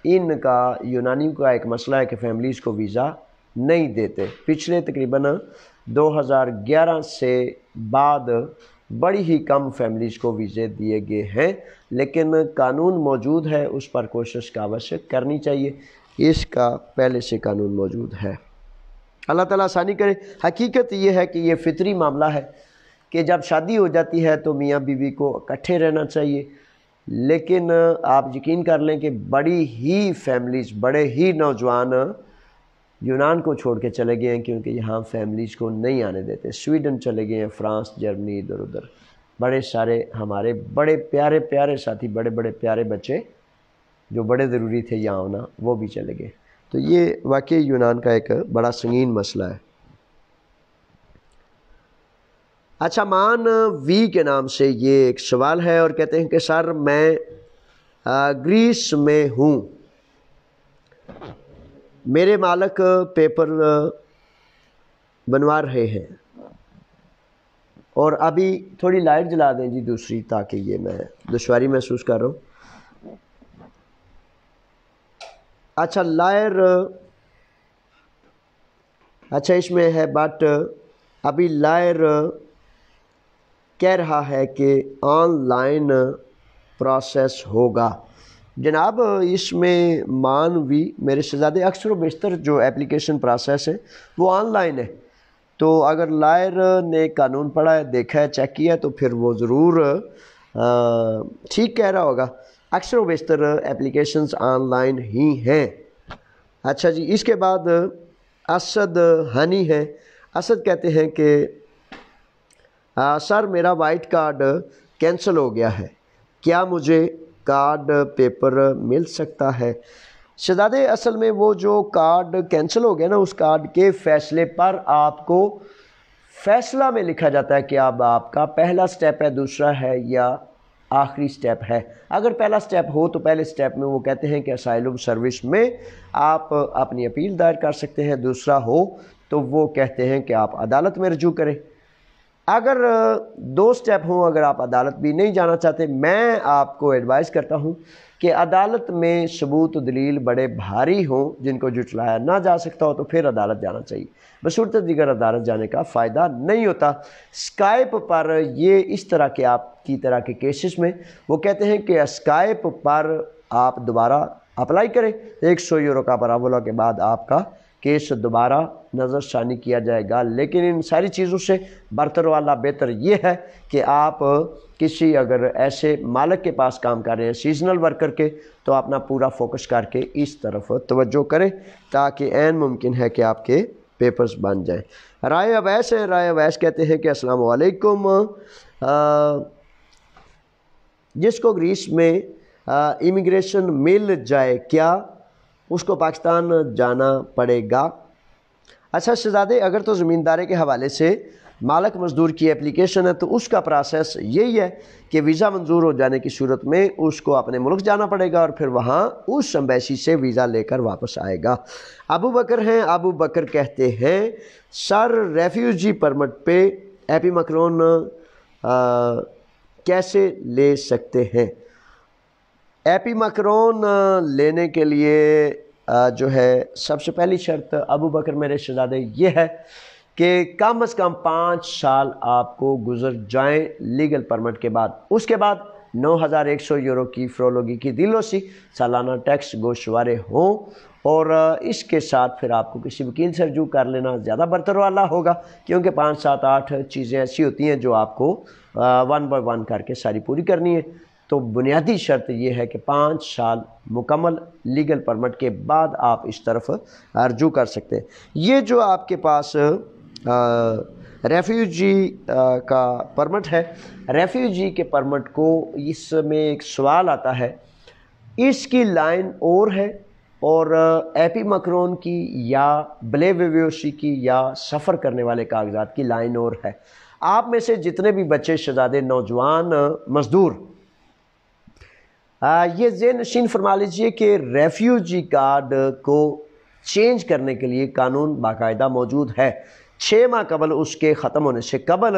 ان کا یونانیوں کا ایک مسئلہ ہے کہ فیملیز کو ویزا نہیں دیتے۔ پچھلے تقریباً 2011 سے بعد بڑی ہی کم فیملیز کو ویزے دیے گئے ہیں، لیکن قانون موجود ہے، اس پر کوشش کا آوشک کرنی چاہیے۔ اس کا پہلے سے قانون موجود ہے۔ اللہ تعالیٰ آسانی کرے۔ حقیقت یہ ہے کہ یہ فطری معاملہ ہے کہ جب شادی ہو جاتی ہے تو میاں بیوی کو اکٹھے رہنا چاہیے، لیکن آپ یقین کر لیں کہ بڑی ہی فیملیز، بڑے ہی نوجوان یونان کو چھوڑ کے چلے گئے ہیں کیونکہ یہاں فیملیز کو نہیں آنے دیتے۔ سویڈن چلے گئے ہیں، فرانس، جرمنی، ادھر ادھر بڑے سارے ہمارے بڑے پیارے پیارے ساتھی، بڑے بڑے پیارے بچے جو بڑے ضروری تھے یہاں ہونا، وہ بھی چلے گئے۔ تو یہ واقعی یونان کا ایک بڑا سنگین مسئلہ ہے۔ اچھا، مان وی کے نام سے یہ ایک سوال ہے اور کہتے ہیں کہ سر میں گریس میں ہوں، میرے مالک پیپر بنوا رہے ہیں، اور ابھی تھوڑی لائٹ جلا دیں جی دوسری، تاکہ یہ میں دشواری محسوس کر رہا ہوں۔ اچھا، لائر، اچھا اس میں ہے بٹ ابھی لائر کہہ رہا ہے کہ آن لائن پروسیس ہوگا۔ جناب اس میں مانوی میرے شہزادے اکثر و بیشتر جو اپلیکیشن پروسیس ہے وہ آن لائن ہے، تو اگر لائر نے قانون پڑھا ہے، دیکھا ہے، چیک کیا ہے، تو پھر وہ ضرور ٹھیک کہہ رہا ہوگا۔ اکثر و بیشتر اپلیکیشنز آن لائن ہی ہیں۔ اچھا جی، اس کے بعد اسد ہنی ہے۔ اسد کہتے ہیں کہ سر میرا وائٹ کارڈ کینسل ہو گیا ہے، کیا مجھے کارڈ پیپر مل سکتا ہے؟ شہزادے اصل میں وہ جو کارڈ کینسل ہو گیا نا، اس کارڈ کے فیصلے پر آپ کو فیصلہ میں لکھا جاتا ہے کہ اب آپ کا پہلا سٹیپ ہے، دوسرا ہے یا آخری سٹیپ ہے۔ اگر پہلا سٹیپ ہو تو پہلے سٹیپ میں وہ کہتے ہیں کہ اسائلم سروس میں آپ اپنی اپیل دائر کر سکتے ہیں، دوسرا ہو تو وہ کہتے ہیں کہ آپ عدالت میں رجوع کریں۔ اگر دو سٹیپ ہوں، اگر آپ عدالت بھی نہیں جانا چاہتے، میں آپ کو ایڈوائز کرتا ہوں کہ عدالت میں ثبوت و دلیل بڑے بھاری ہوں جن کو جھٹلایا نہ جا سکتا ہو تو پھر عدالت جانا چاہیے، بصورت دیگر عدالت جانے کا فائدہ نہیں ہوتا۔ اسکائپ پر یہ اس طرح کے آپ کی طرح کے کیسز میں وہ کہتے ہیں کہ اسکائپ پر آپ دوبارہ اپلائی کریں، 100 یورو کا پراولا کے بعد آپ کا کیس دوبارہ نظر ثانی کیا جائے گا۔ لیکن ان ساری چیزوں سے برتر والا بہتر یہ ہے کہ آپ کسی اگر ایسے مالک کے پاس کام کر رہے ہیں سیزنل ورکر کے، تو اپنا پورا فوکس کر کے اس طرف توجہ کریں تاکہ عین ممکن ہے کہ آپ کے پیپرز بن جائیں۔ رائے اویس ہیں۔ رائے اویس کہتے ہیں کہ السلام علیکم، جس کو گریس میں امیگریشن مل جائے کیا اس کو پاکستان جانا پڑے گا؟ اچھا شہزادے، اگر تو زمیندارے کے حوالے سے مالک مزدور کی اپلیکیشن ہے تو اس کا پروسیس یہی ہے کہ ویزا منظور ہو جانے کی صورت میں اس کو اپنے ملک جانا پڑے گا اور پھر وہاں اس ایمبیسی سے ویزا لے کر واپس آئے گا۔ ابو بکر ہیں، ابو بکر کہتے ہیں سر ریفیوجی پرمٹ پہ ایپی مکرون کیسے لے سکتے ہیں؟ ایپی مکرون لینے کے لیے جو ہے سب سے پہلی شرط ابو بکر میرے شہزادے یہ ہے کہ کم از کم 5 سال آپ کو گزر جائیں لیگل پرمٹ کے بعد۔ اس کے بعد 9,100 یورو کی فرولوگی کی دلوسی، سالانہ ٹیکس گوشوارے ہوں، اور اس کے ساتھ پھر آپ کو کسی وکیل سے رجوع کر لینا زیادہ برتر والا ہوگا، کیونکہ 5 7 8 چیزیں ایسی ہوتی ہیں جو آپ کو 1 بائی 1 کر کے ساری پوری کرنی ہے۔ تو بنیادی شرط یہ ہے کہ 5 سال مکمل لیگل پرمٹ کے بعد آپ اس طرف رجوع کر سکتے ہیں۔ یہ جو آپ کے پاس ریفیوجی کا پرمٹ ہے، ریفیوجی کے پرمٹ کو اس میں ایک سوال آتا ہے، اس کی لائن اور ہے اور ایپی مکرون کی یا بلیویوسی کی یا سفر کرنے والے کاغذات کی لائن اور ہے۔ آپ میں سے جتنے بھی بچے شہزادے نوجوان مزدور یہ ذہن نشین فرما لیجئے کہ ریفیوجی کارڈ کو چینج کرنے کے لیے قانون باقاعدہ موجود ہے۔ 6 ماہ قبل اس کے ختم ہونے سے قبل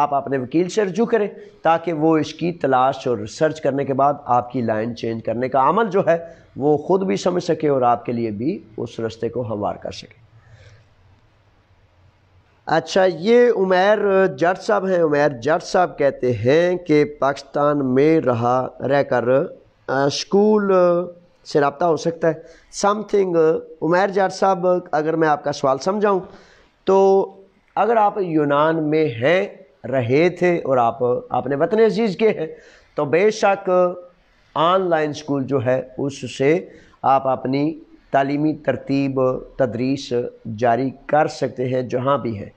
آپ اپنے وکیل سے رجوع کریں تاکہ وہ اس کی تلاش اور ریسرچ کرنے کے بعد آپ کی لائن چینج کرنے کا عمل جو ہے وہ خود بھی سمجھ سکے اور آپ کے لیے بھی اس رستے کو ہموار کر سکے۔ اچھا، یہ عمیر جٹ صاحب ہیں۔ عمیر جٹ صاحب کہتے ہیں کہ پاکستان میں رہ کر اسکول سے رابطہ ہو سکتا ہے سم تھنگ۔ عمیر جٹ صاحب، اگر میں آپ کا سوال سمجھاؤں تو اگر آپ یونان میں ہیں، رہے تھے اور آپ اپنے وطن عزیز کے ہیں تو بے شک آن لائن اسکول جو ہے اس سے آپ اپنی تعلیمی ترتیب تدریس جاری کر سکتے ہیں جہاں بھی ہیں۔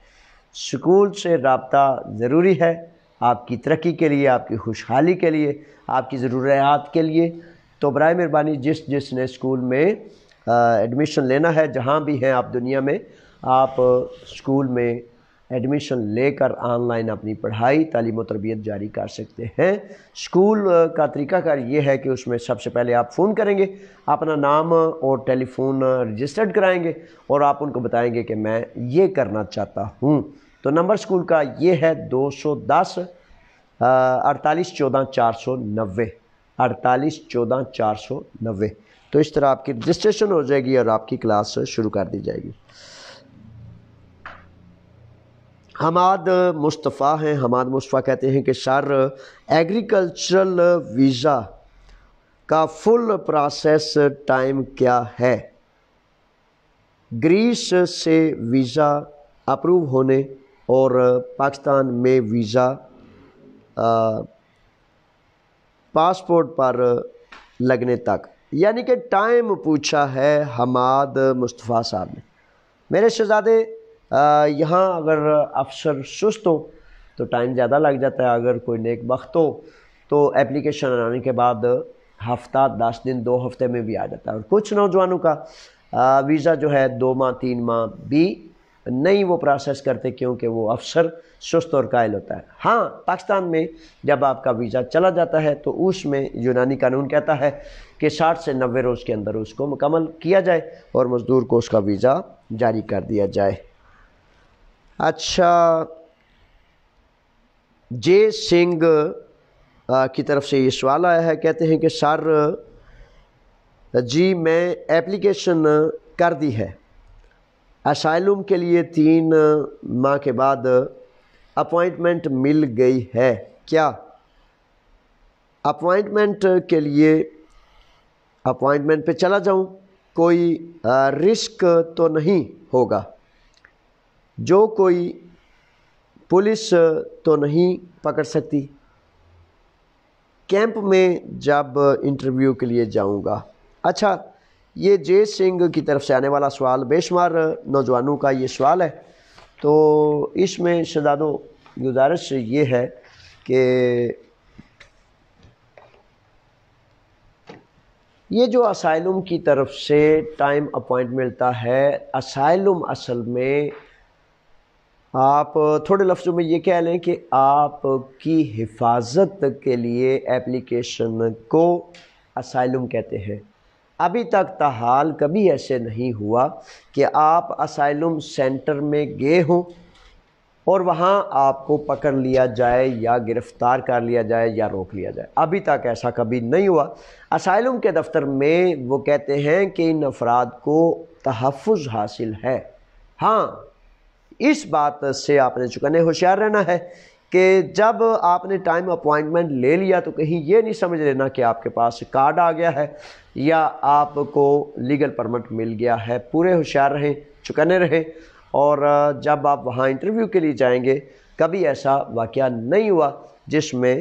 اسکول سے رابطہ ضروری ہے آپ کی ترقی کے لیے، آپ کی خوشحالی کے لیے، آپ کی ضروریات کے لیے۔ تو برائے مہربانی جس نے اسکول میں ایڈمیشن لینا ہے، جہاں بھی ہیں آپ دنیا میں، آپ اسکول میں ایڈمیشن لے کر آن لائن اپنی پڑھائی تعلیم و تربیت جاری کر سکتے ہیں۔ اسکول کا طریقہ کار یہ ہے کہ اس میں سب سے پہلے آپ فون کریں گے، اپنا نام اور ٹیلی فون رجسٹرڈ کرائیں گے اور آپ ان کو بتائیں گے کہ میں یہ کرنا چاہتا ہوں۔ تو نمبر اسکول کا یہ ہے 210 48 14 490 48 14 490۔ تو اس طرح آپ کی رجسٹریشن ہو جائے گی اور آپ کی کلاس شروع کر دی جائے گی۔ حماد مصطفیٰ ہیں۔ حماد مصطفیٰ کہتے ہیں کہ سر ایگریکلچرل ویزا کا فل پروسیس ٹائم کیا ہے؟ گریس سے ویزا اپروو ہونے اور پاکستان میں ویزا پاسپورٹ پر لگنے تک، یعنی کہ ٹائم پوچھا ہے حماد مصطفیٰ صاحب نے۔ میرے شہزادے، یہاں اگر افسر سست ہو تو ٹائم زیادہ لگ جاتا ہے، اگر کوئی نیک بخت ہو تو ایپلیکیشن آنے کے بعد ہفتہ 10 دن 2 ہفتے میں بھی آ جاتا ہے، اور کچھ نوجوانوں کا ویزا جو ہے 2 ماہ 3 ماہ بھی نہیں وہ پروسیس کرتے کیونکہ وہ افسر سست اور قائل ہوتا ہے۔ ہاں، پاکستان میں جب آپ کا ویزا چلا جاتا ہے تو اس میں یونانی قانون کہتا ہے کہ 60 سے 90 روز کے اندر اس کو مکمل کیا جائے اور مزدور کو اس کا ویزا جاری کر دیا جائے۔ اچھا، جے سنگھ کی طرف سے یہ سوال آیا ہے، کہتے ہیں کہ سر جی میں ایپلیکیشن کر دی ہے اسائلم کے لیے، 3 ماہ کے بعد اپوائنٹمنٹ مل گئی ہے، کیا اپوائنٹمنٹ کے لیے اپوائنٹمنٹ پہ چلا جاؤں؟ کوئی رسک تو نہیں ہوگا؟ جو کوئی پولیس تو نہیں پکڑ سکتی؟ کیمپ میں جب انٹرویو کے لیے جاؤں گا۔ اچھا، یہ جے سنگھ کی طرف سے آنے والا سوال بے شمار نوجوانوں کا یہ سوال ہے، تو اس میں شہزادوں گزارش یہ ہے کہ یہ جو اسائلم کی طرف سے ٹائم اپوائنٹ ملتا ہے، اسائلم اصل میں آپ تھوڑے لفظوں میں یہ کہہ لیں کہ آپ کی حفاظت کے لیے اپلیکیشن کو اسائلم کہتے ہیں۔ ابھی تک تاحال کبھی ایسے نہیں ہوا کہ آپ اسائلم سینٹر میں گئے ہوں اور وہاں آپ کو پکڑ لیا جائے یا گرفتار کر لیا جائے یا روک لیا جائے، ابھی تک ایسا کبھی نہیں ہوا۔ اسائلم کے دفتر میں وہ کہتے ہیں کہ ان افراد کو تحفظ حاصل ہے۔ ہاں، اس بات سے آپ نے چکنے ہوشیار رہنا ہے کہ جب آپ نے ٹائم اپوائنٹمنٹ لے لیا تو کہیں یہ نہیں سمجھ لینا کہ آپ کے پاس کارڈ آ گیا ہے یا آپ کو لیگل پرمٹ مل گیا ہے۔ پورے ہوشیار رہیں، چکنے رہیں، اور جب آپ وہاں انٹرویو کے لیے جائیں گے کبھی ایسا واقعہ نہیں ہوا جس میں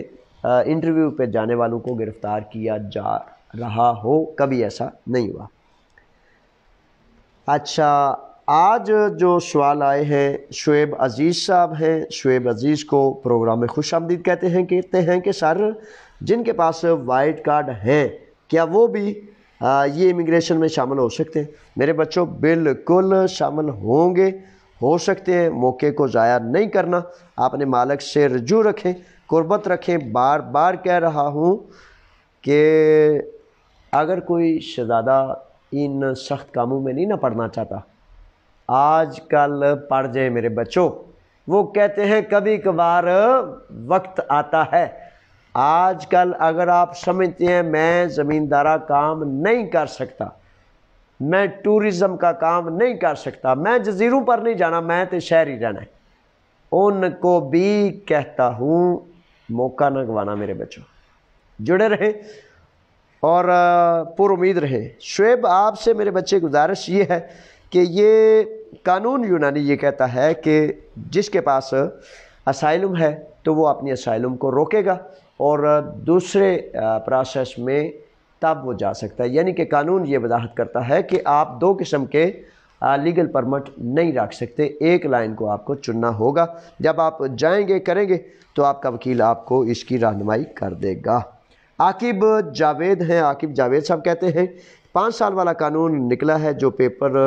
انٹرویو پہ جانے والوں کو گرفتار کیا جا رہا ہو، کبھی ایسا نہیں ہوا۔ اچھا، آج جو سوال آئے ہیں شعیب عزیز صاحب ہیں۔ شعیب عزیز کو پروگرام میں خوش آمدید کہتے ہیں کہ سر، جن کے پاس وائٹ کارڈ ہیں کیا وہ بھی یہ امیگریشن میں شامل ہو سکتے ہیں؟ میرے بچوں، بالکل شامل ہوں گے، ہو سکتے ہیں۔ موقع کو ضائع نہیں کرنا، آپ نے مالک سے رجوع رکھیں، قربت رکھیں۔ بار بار کہہ رہا ہوں کہ اگر کوئی شہزادہ ان سخت کاموں میں نہیں نہ پڑنا چاہتا، آج کل پڑھ جائے میرے بچوں۔ وہ کہتے ہیں کبھی کبھار وقت آتا ہے۔ آج کل اگر آپ سمجھتے ہیں میں زمیندارہ کام نہیں کر سکتا، میں ٹورزم کا کام نہیں کر سکتا، میں جزیروں پر نہیں جانا، میں تو شہر ہی رہنا ہے، ان کو بھی کہتا ہوں موقع نہ گوانا میرے بچوں، جڑے رہیں اور پر امید رہیں۔ شعیب، آپ سے میرے بچے گزارش یہ ہے کہ یہ قانون یونانی یہ کہتا ہے کہ جس کے پاس اسائلم ہے تو وہ اپنی اسائلم کو روکے گا اور دوسرے پروسیس میں تب وہ جا سکتا ہے۔ یعنی کہ قانون یہ وضاحت کرتا ہے کہ آپ دو قسم کے لیگل پرمٹ نہیں رکھ سکتے، ایک لائن کو آپ کو چننا ہوگا۔ جب آپ جائیں گے کریں گے تو آپ کا وکیل آپ کو اس کی رہنمائی کر دے گا۔ عاقب جاوید ہیں، عاقب جاوید صاحب کہتے ہیں 5 سال والا قانون نکلا ہے جو پیپر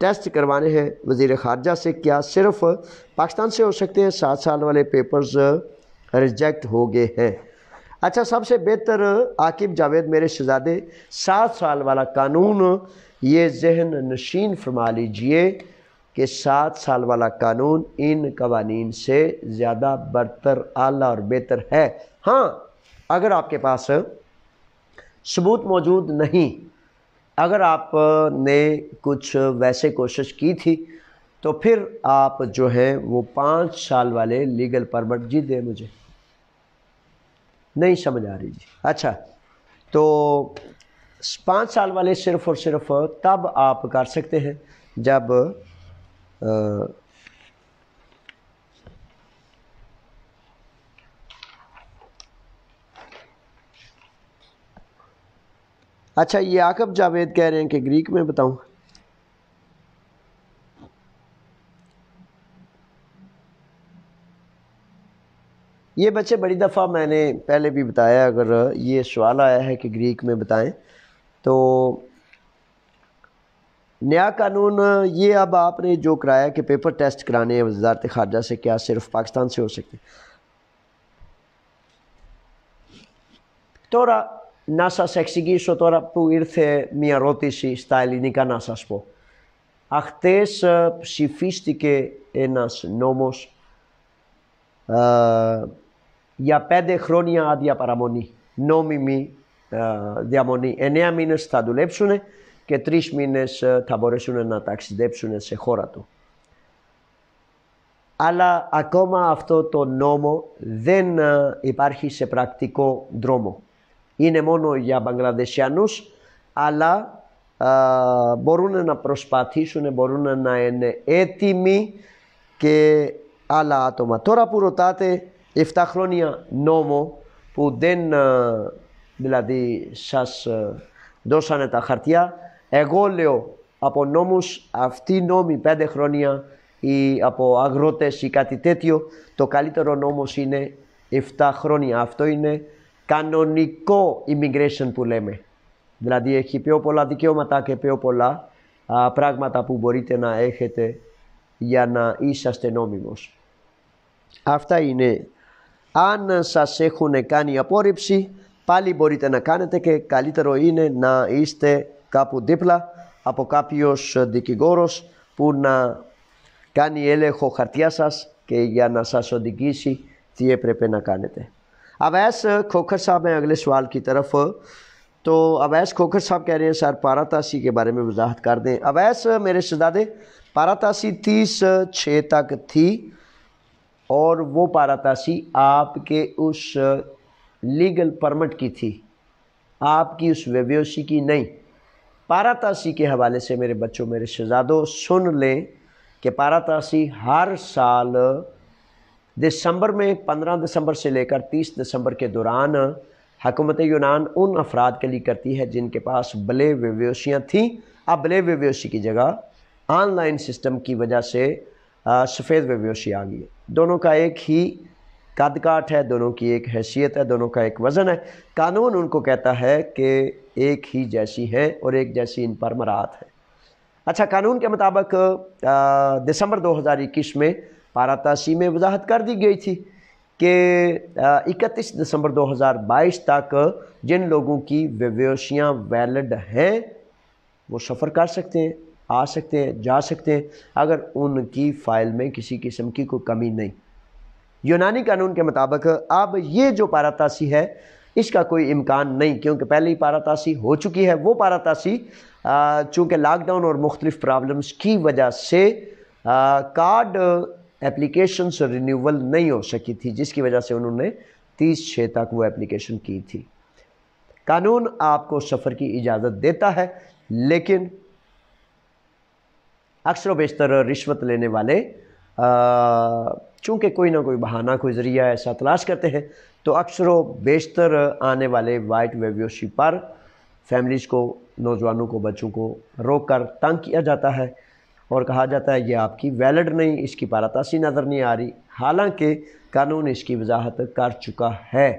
ٹیسٹ کروانے ہیں وزیر خارجہ سے، کیا صرف پاکستان سے ہو سکتے ہیں؟ 7 سال والے پیپرز ریجیکٹ ہو گئے ہیں۔ اچھا، سب سے بہتر عاقب جاوید میرے شہزادے 7 سال والا قانون یہ ذہن نشین فرما لیجئے کہ 7 سال والا قانون ان قوانین سے زیادہ برتر، اعلیٰ اور بہتر ہے۔ ہاں، اگر آپ کے پاس ثبوت موجود نہیں، اگر آپ نے کچھ ویسے کوشش کی تھی تو پھر آپ جو ہیں وہ 5 سال والے لیگل پرمٹ جی دیں۔ مجھے نہیں سمجھ آ رہی جی۔ اچھا، تو 5 سال والے صرف اور صرف تب آپ کر سکتے ہیں جب اچھا، یہ عاقب جاوید کہہ رہے ہیں کہ گریک میں بتاؤں؟ یہ بچے بڑی دفعہ میں نے پہلے بھی بتایا، اگر یہ سوال آیا ہے کہ گریک میں بتائیں تو نیا قانون یہ اب آپ نے جو کرایا کہ پیپر ٹیسٹ کرانے ہیں وزارت خارجہ سے، کیا صرف پاکستان سے ہو سکتے؟ Τώρα να σας εξηγήσω τώρα που ήρθε μια ερώτηση στα ελληνικά να σας πω. Αχτες ψηφίστηκε ένας νόμος για 5 χρόνια άδεια παραμονή, νόμιμη διαμονή. 9 μήνες θα δουλέψουν και 3 μήνες θα μπορέσουν να ταξιδέψουν σε χώρα του. Αλλά ακόμα αυτό το νόμο δεν υπάρχει σε πρακτικό δρόμο. Είναι μόνο για Μπαγκλαντεσιανούς, αλλά μπορούν να προσπαθήσουν, μπορούν να είναι έτοιμοι και άλλα άτομα. Τώρα που ρωτάτε 7 χρόνια νόμο που δεν δηλαδή σας δώσανε τα χαρτιά, εγώ λέω από νόμους αυτοί νόμοι 5 χρόνια ή από αγρότες ή κάτι τέτοιο, το καλύτερο νόμος είναι 7 χρόνια. Αυτό είναι κανονικό immigration που λέμε. δηλαδή έχει πιο πολλά δικαιώματα και πιο πολλά πράγματα που μπορείτε να έχετε για να είσαστε νόμιμος. Αυτά είναι. Αν σας έχουν κάνει απόρριψη, πάλι μπορείτε να κάνετε και καλύτερο είναι να είστε κάπου δίπλα από κάποιος δικηγόρος που να κάνει έλεγχο χαρτιά σας και για να σας οδηγήσει τι έπρεπε να κάνετε. اویس کھوکھر صاحب میں اگلے سوال کی طرف، تو اویس کھوکھر صاحب کہہ رہے ہیں سر پاراتاسی کے بارے میں وضاحت کر دیں۔ اویس میرے شہزادے، پاراتاسی 30/6 تک تھی اور وہ پاراتاسی آپ کے اس لیگل پرمٹ کی تھی، آپ کی اس ویویوسی کی نہیں۔ پاراتاسی کے حوالے سے میرے بچوں، میرے شہزادوں، سن لیں کہ پاراتاسی ہر سال دسمبر میں 15 دسمبر سے لے کر 30 دسمبر کے دوران حکومت یونان ان افراد کے لیے کرتی ہے جن کے پاس بلے ویویوسیاں تھیں۔ اب بلے ویویوسی کی جگہ آن لائن سسٹم کی وجہ سے سفید ویویوسی آ گئی ہے۔ دونوں کا ایک ہی قد کاٹ ہے، دونوں کی ایک حیثیت ہے، دونوں کا ایک وزن ہے۔ قانون ان کو کہتا ہے کہ ایک ہی جیسی ہیں اور ایک جیسی ان پر مراد ہے۔ اچھا، قانون کے مطابق دسمبر 2021 میں پاراتاسی میں وضاحت کر دی گئی تھی کہ 31 دسمبر 2022 تک جن لوگوں کی ویویوسیاں ویلڈ ہیں وہ سفر کر سکتے ہیں، آ سکتے ہیں، جا سکتے ہیں، اگر ان کی فائل میں کسی قسم کی کوئی کمی نہیں۔ یونانی قانون کے مطابق اب یہ جو پاراتاسی ہے اس کا کوئی امکان نہیں، کیونکہ پہلے ہی پاراتاسی ہو چکی ہے۔ وہ پاراتاسی چونکہ لاک ڈاؤن اور مختلف پرابلمز کی وجہ سے کارڈ اپلیکیشنز رینیول نہیں ہو سکی تھی، جس کی وجہ سے انہوں نے 30/6 تک وہ اپلیکیشن کی تھی۔ قانون آپ کو سفر کی اجازت دیتا ہے، لیکن اکثر و بیشتر رشوت لینے والے چونکہ کوئی نہ کوئی بہانہ، کوئی ذریعہ ایسا تلاش کرتے ہیں، تو اکثر و بیشتر آنے والے وائٹ ویویوسی پر فیملیز کو، نوجوانوں کو، بچوں کو روک کر تنگ کیا جاتا ہے اور کہا جاتا ہے یہ آپ کی ویلڈ نہیں، اس کی پاراتاسی نظر نہیں آ رہی، حالانکہ قانون اس کی وضاحت کر چکا ہے۔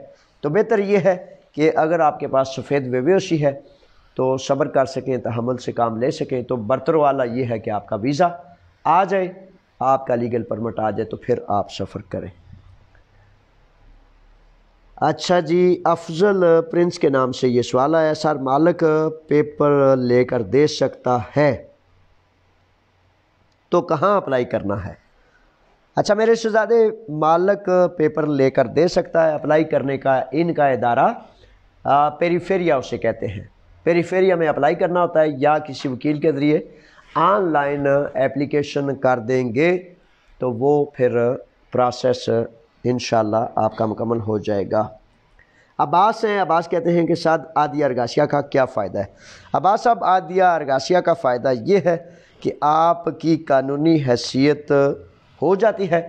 تو بہتر یہ ہے کہ اگر آپ کے پاس سفید ویویوسی ہے تو صبر کر سکیں، تحمل سے کام لے سکیں، تو برتر والا یہ ہے کہ آپ کا ویزا آ جائے، آپ کا لیگل پرمٹ آ جائے، تو پھر آپ سفر کریں۔ اچھا جی، افضل پرنس کے نام سے یہ سوال آیا، سر مالک پیپر لے کر دے سکتا ہے تو کہاں اپلائی کرنا ہے؟ اچھا میرے شہزادے، مالک پیپر لے کر دے سکتا ہے، اپلائی کرنے کا ان کا ادارہ پیریفیریا اسے کہتے ہیں۔ پیریفیریا میں اپلائی کرنا ہوتا ہے، یا کسی وکیل کے ذریعے آن لائن اپلیکیشن کر دیں گے تو وہ پھر پروسیس انشاءاللہ آپ کا مکمل ہو جائے گا۔ عباس ہیں، عباس کہتے ہیں کہ سعد عادیہ ارگاسیہ کا کیا فائدہ ہے؟ عباس صاحب، عادیہ ارگاسیہ کا فائدہ یہ ہے کہ آپ کی قانونی حیثیت ہو جاتی ہے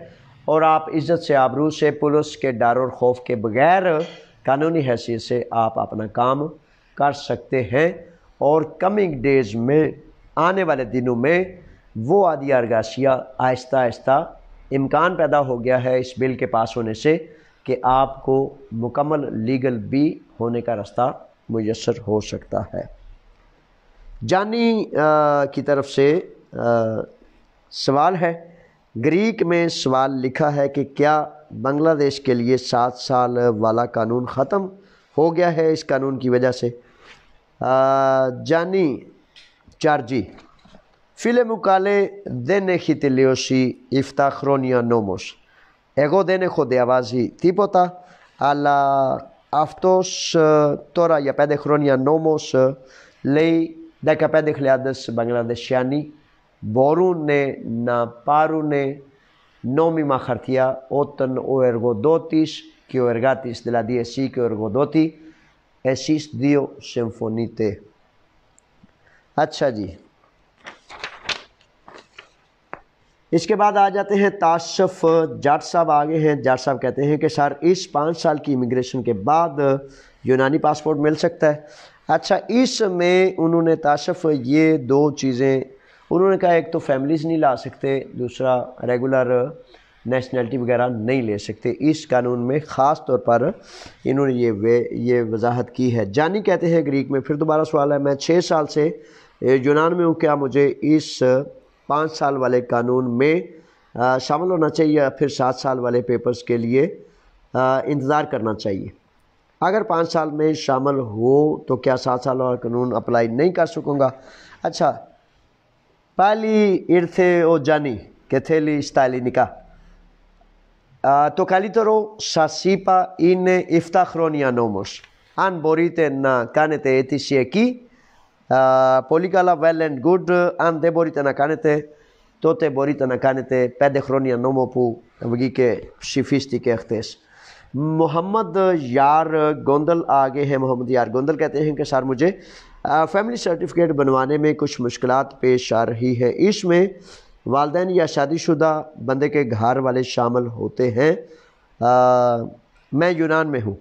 اور آپ عزت سے، آبرو سے، پولیس کے ڈر اور خوف کے بغیر قانونی حیثیت سے آپ اپنا کام کر سکتے ہیں، اور کمنگ ڈیز میں، آنے والے دنوں میں، وہ عادیہ ارگاسیہ آہستہ آہستہ امکان پیدا ہو گیا ہے اس بل کے پاس ہونے سے کہ آپ کو مکمل لیگل بھی ہونے کا راستہ میسر ہو سکتا ہے۔ جانی کی طرف سے سوال ہے، گریک میں سوال لکھا ہے کہ کیا بنگلہ دیش کے لیے 7 سال والا قانون ختم ہو گیا ہے اس قانون کی وجہ سے؟ جانی چارجی، Φιλεμουκάλε δεν έχει τελειώσει η 7 χρόνια νόμος. Εγώ δεν έχω διαβάσει τίποτα, αλλά αυτός τώρα για 5 χρόνια νόμος λέει 15.000 Μπαγκλαδεσιάνοι μπορούν να πάρουν νόμιμα χαρτιά όταν ο εργοδότης και ο εργάτης, δηλαδή εσύ και ο εργοδότη, εσείς δύο συμφωνείτε. اچھا جی، اس کے بعد آ جاتے ہیں تاشف جاٹ صاحب آگے ہیں۔ جاٹ صاحب کہتے ہیں کہ سر اس 5 سال کی امیگریشن کے بعد یونانی پاسپورٹ مل سکتا ہے؟ اچھا، اس میں انہوں نے تاشف یہ 2 چیزیں انہوں نے کہا، ایک تو فیملیز نہیں لا سکتے، دوسرا ریگولر نیشنلٹی وغیرہ نہیں لے سکتے۔ اس قانون میں خاص طور پر انہوں نے یہ وضاحت کی ہے۔ جانی کہتے ہیں گریک میں، پھر دوبارہ سوال ہے، میں 6 سال سے یونان میں ہوں، کیا مجھے اس 5 سال والے قانون میں شامل ہونا چاہیے یا پھر 7 سال والے پیپرز کے لیے انتظار کرنا چاہیے؟ اگر 5 سال میں شامل ہو تو کیا 7 سال والا قانون اپلائی نہیں کر سکوں گا؟ اچھا، پالی ارتھے او جانی کہ تھیلی استائلی نکا تو کالیترو ساسیپا ان افتاخرونیا نوموس ان بوریتے نا کانتے ایتیسی کی پولیکالا ویل اینڈ گڈ ان دے بوریتے نا کانتے توتے بوریتے نا کانتے پیدے خرونیا نوموپو وگی کے شفیستی کے اختیس۔ محمد یار گوندل آگے ہیں۔ محمد یار گوندل کہتے ہیں کہ سر مجھے فیملی سرٹیفکیٹ بنوانے میں کچھ مشکلات پیش آ رہی ہے، اس میں والدین یا شادی شدہ بندے کے گھر والے شامل ہوتے ہیں، میں یونان میں ہوں۔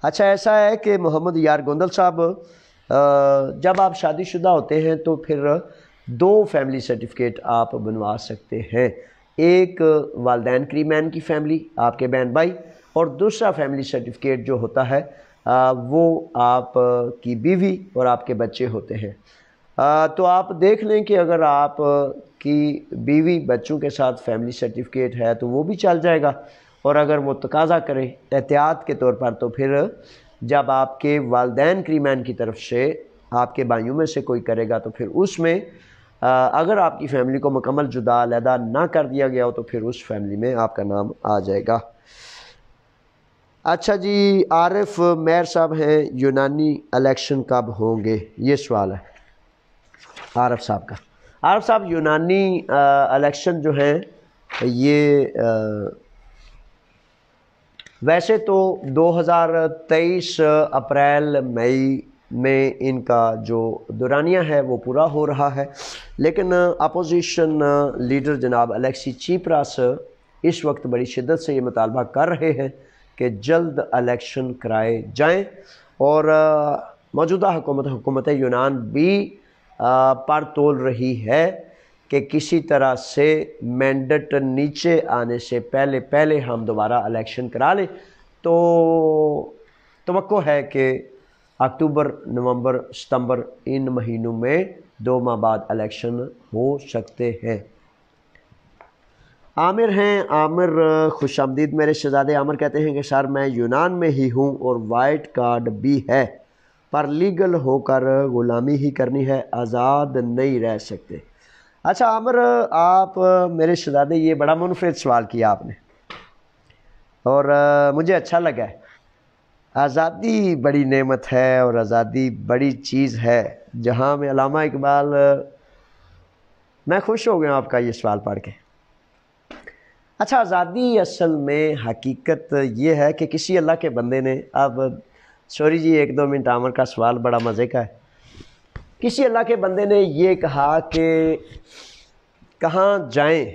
اچھا ایسا ہے کہ محمد یار گوندل صاحب، جب آپ شادی شدہ ہوتے ہیں تو پھر 2 فیملی سرٹیفکیٹ آپ بنوا سکتے ہیں، ایک والدین کریمین کی فیملی آپ کے بہن بھائی، اور دوسرا فیملی سرٹیفکیٹ جو ہوتا ہے وہ آپ کی بیوی اور آپ کے بچے ہوتے ہیں۔ تو آپ دیکھ لیں کہ اگر آپ کی بیوی بچوں کے ساتھ فیملی سرٹیفکیٹ ہے تو وہ بھی چل جائے گا، اور اگر وہ تقاضا کرے احتیاط کے طور پر تو پھر جب آپ کے والدین کریمین کی طرف سے آپ کے بھائیوں میں سے کوئی کرے گا تو پھر اس میں اگر آپ کی فیملی کو مکمل جدا علیحدہ نہ کر دیا گیا ہو تو پھر اس فیملی میں آپ کا نام آ جائے گا۔ اچھا جی، عارف میر صاحب ہیں، یونانی الیکشن کب ہوں گے؟ یہ سوال ہے عارف صاحب کا۔ عارف صاحب، یونانی الیکشن جو ہیں یہ ویسے تو 2023 اپریل مئی میں ان کا جو دورانیہ ہے وہ پورا ہو رہا ہے، لیکن اپوزیشن لیڈر جناب الیکسی چیپراس اس وقت بڑی شدت سے یہ مطالبہ کر رہے ہیں کہ جلد الیکشن کرائے جائیں، اور موجودہ حکومت یونان بھی پر تول رہی ہے کہ کسی طرح سے مینڈٹ نیچے آنے سے پہلے ہم دوبارہ الیکشن کرا لیں۔ تو توقع ہے کہ اکتوبر، نومبر، ستمبر ان مہینوں میں 2 ماہ بعد الیکشن ہو سکتے ہیں۔ عامر ہیں، عامر خوش آمدید میرے شہزادے۔ عامر کہتے ہیں کہ سر میں یونان میں ہی ہوں اور وائٹ کارڈ بھی ہے، پر لیگل ہو کر غلامی ہی کرنی ہے، آزاد نہیں رہ سکتے۔ اچھا عامر، آپ میرے شہزادے یہ بڑا منفرد سوال کیا آپ نے، اور مجھے اچھا لگا ہے۔ آزادی بڑی نعمت ہے اور آزادی بڑی چیز ہے، جہاں میں علامہ اقبال، میں خوش ہو گیا آپ کا یہ سوال پڑھ کے۔ اچھا، آزادی اصل میں حقیقت یہ ہے کہ کسی اللہ کے بندے نے، اب سوری جی 1-2 منٹ، عامر کا سوال بڑا مزے کا ہے، کسی اللہ کے بندے نے یہ کہا کہ کہاں جائیں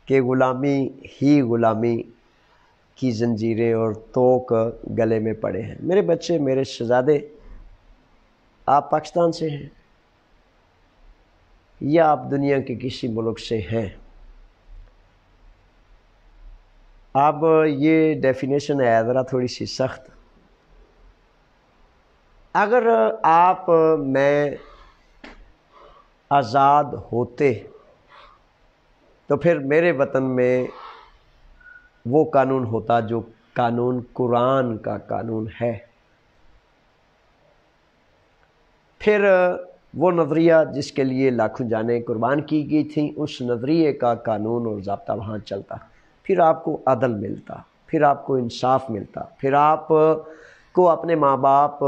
کہ غلامی ہی غلامی کی زنجیریں اور توق گلے میں پڑے ہیں۔ میرے بچے، میرے شہزادے، آپ پاکستان سے ہیں یا آپ دنیا کے کسی ملک سے ہیں، اب یہ ڈیفینیشن ہے ذرا تھوڑی سی سخت۔ اگر آپ میں آزاد ہوتے تو پھر میرے وطن میں وہ قانون ہوتا جو قانون قرآن کا قانون ہے، پھر وہ نظریہ جس کے لیے لاکھوں جانیں قربان کی گئی تھیں، اس نظریے کا قانون اور ضابطہ وہاں چلتا، پھر آپ کو عدل ملتا، پھر آپ کو انصاف ملتا، پھر آپ کو اپنے ماں باپ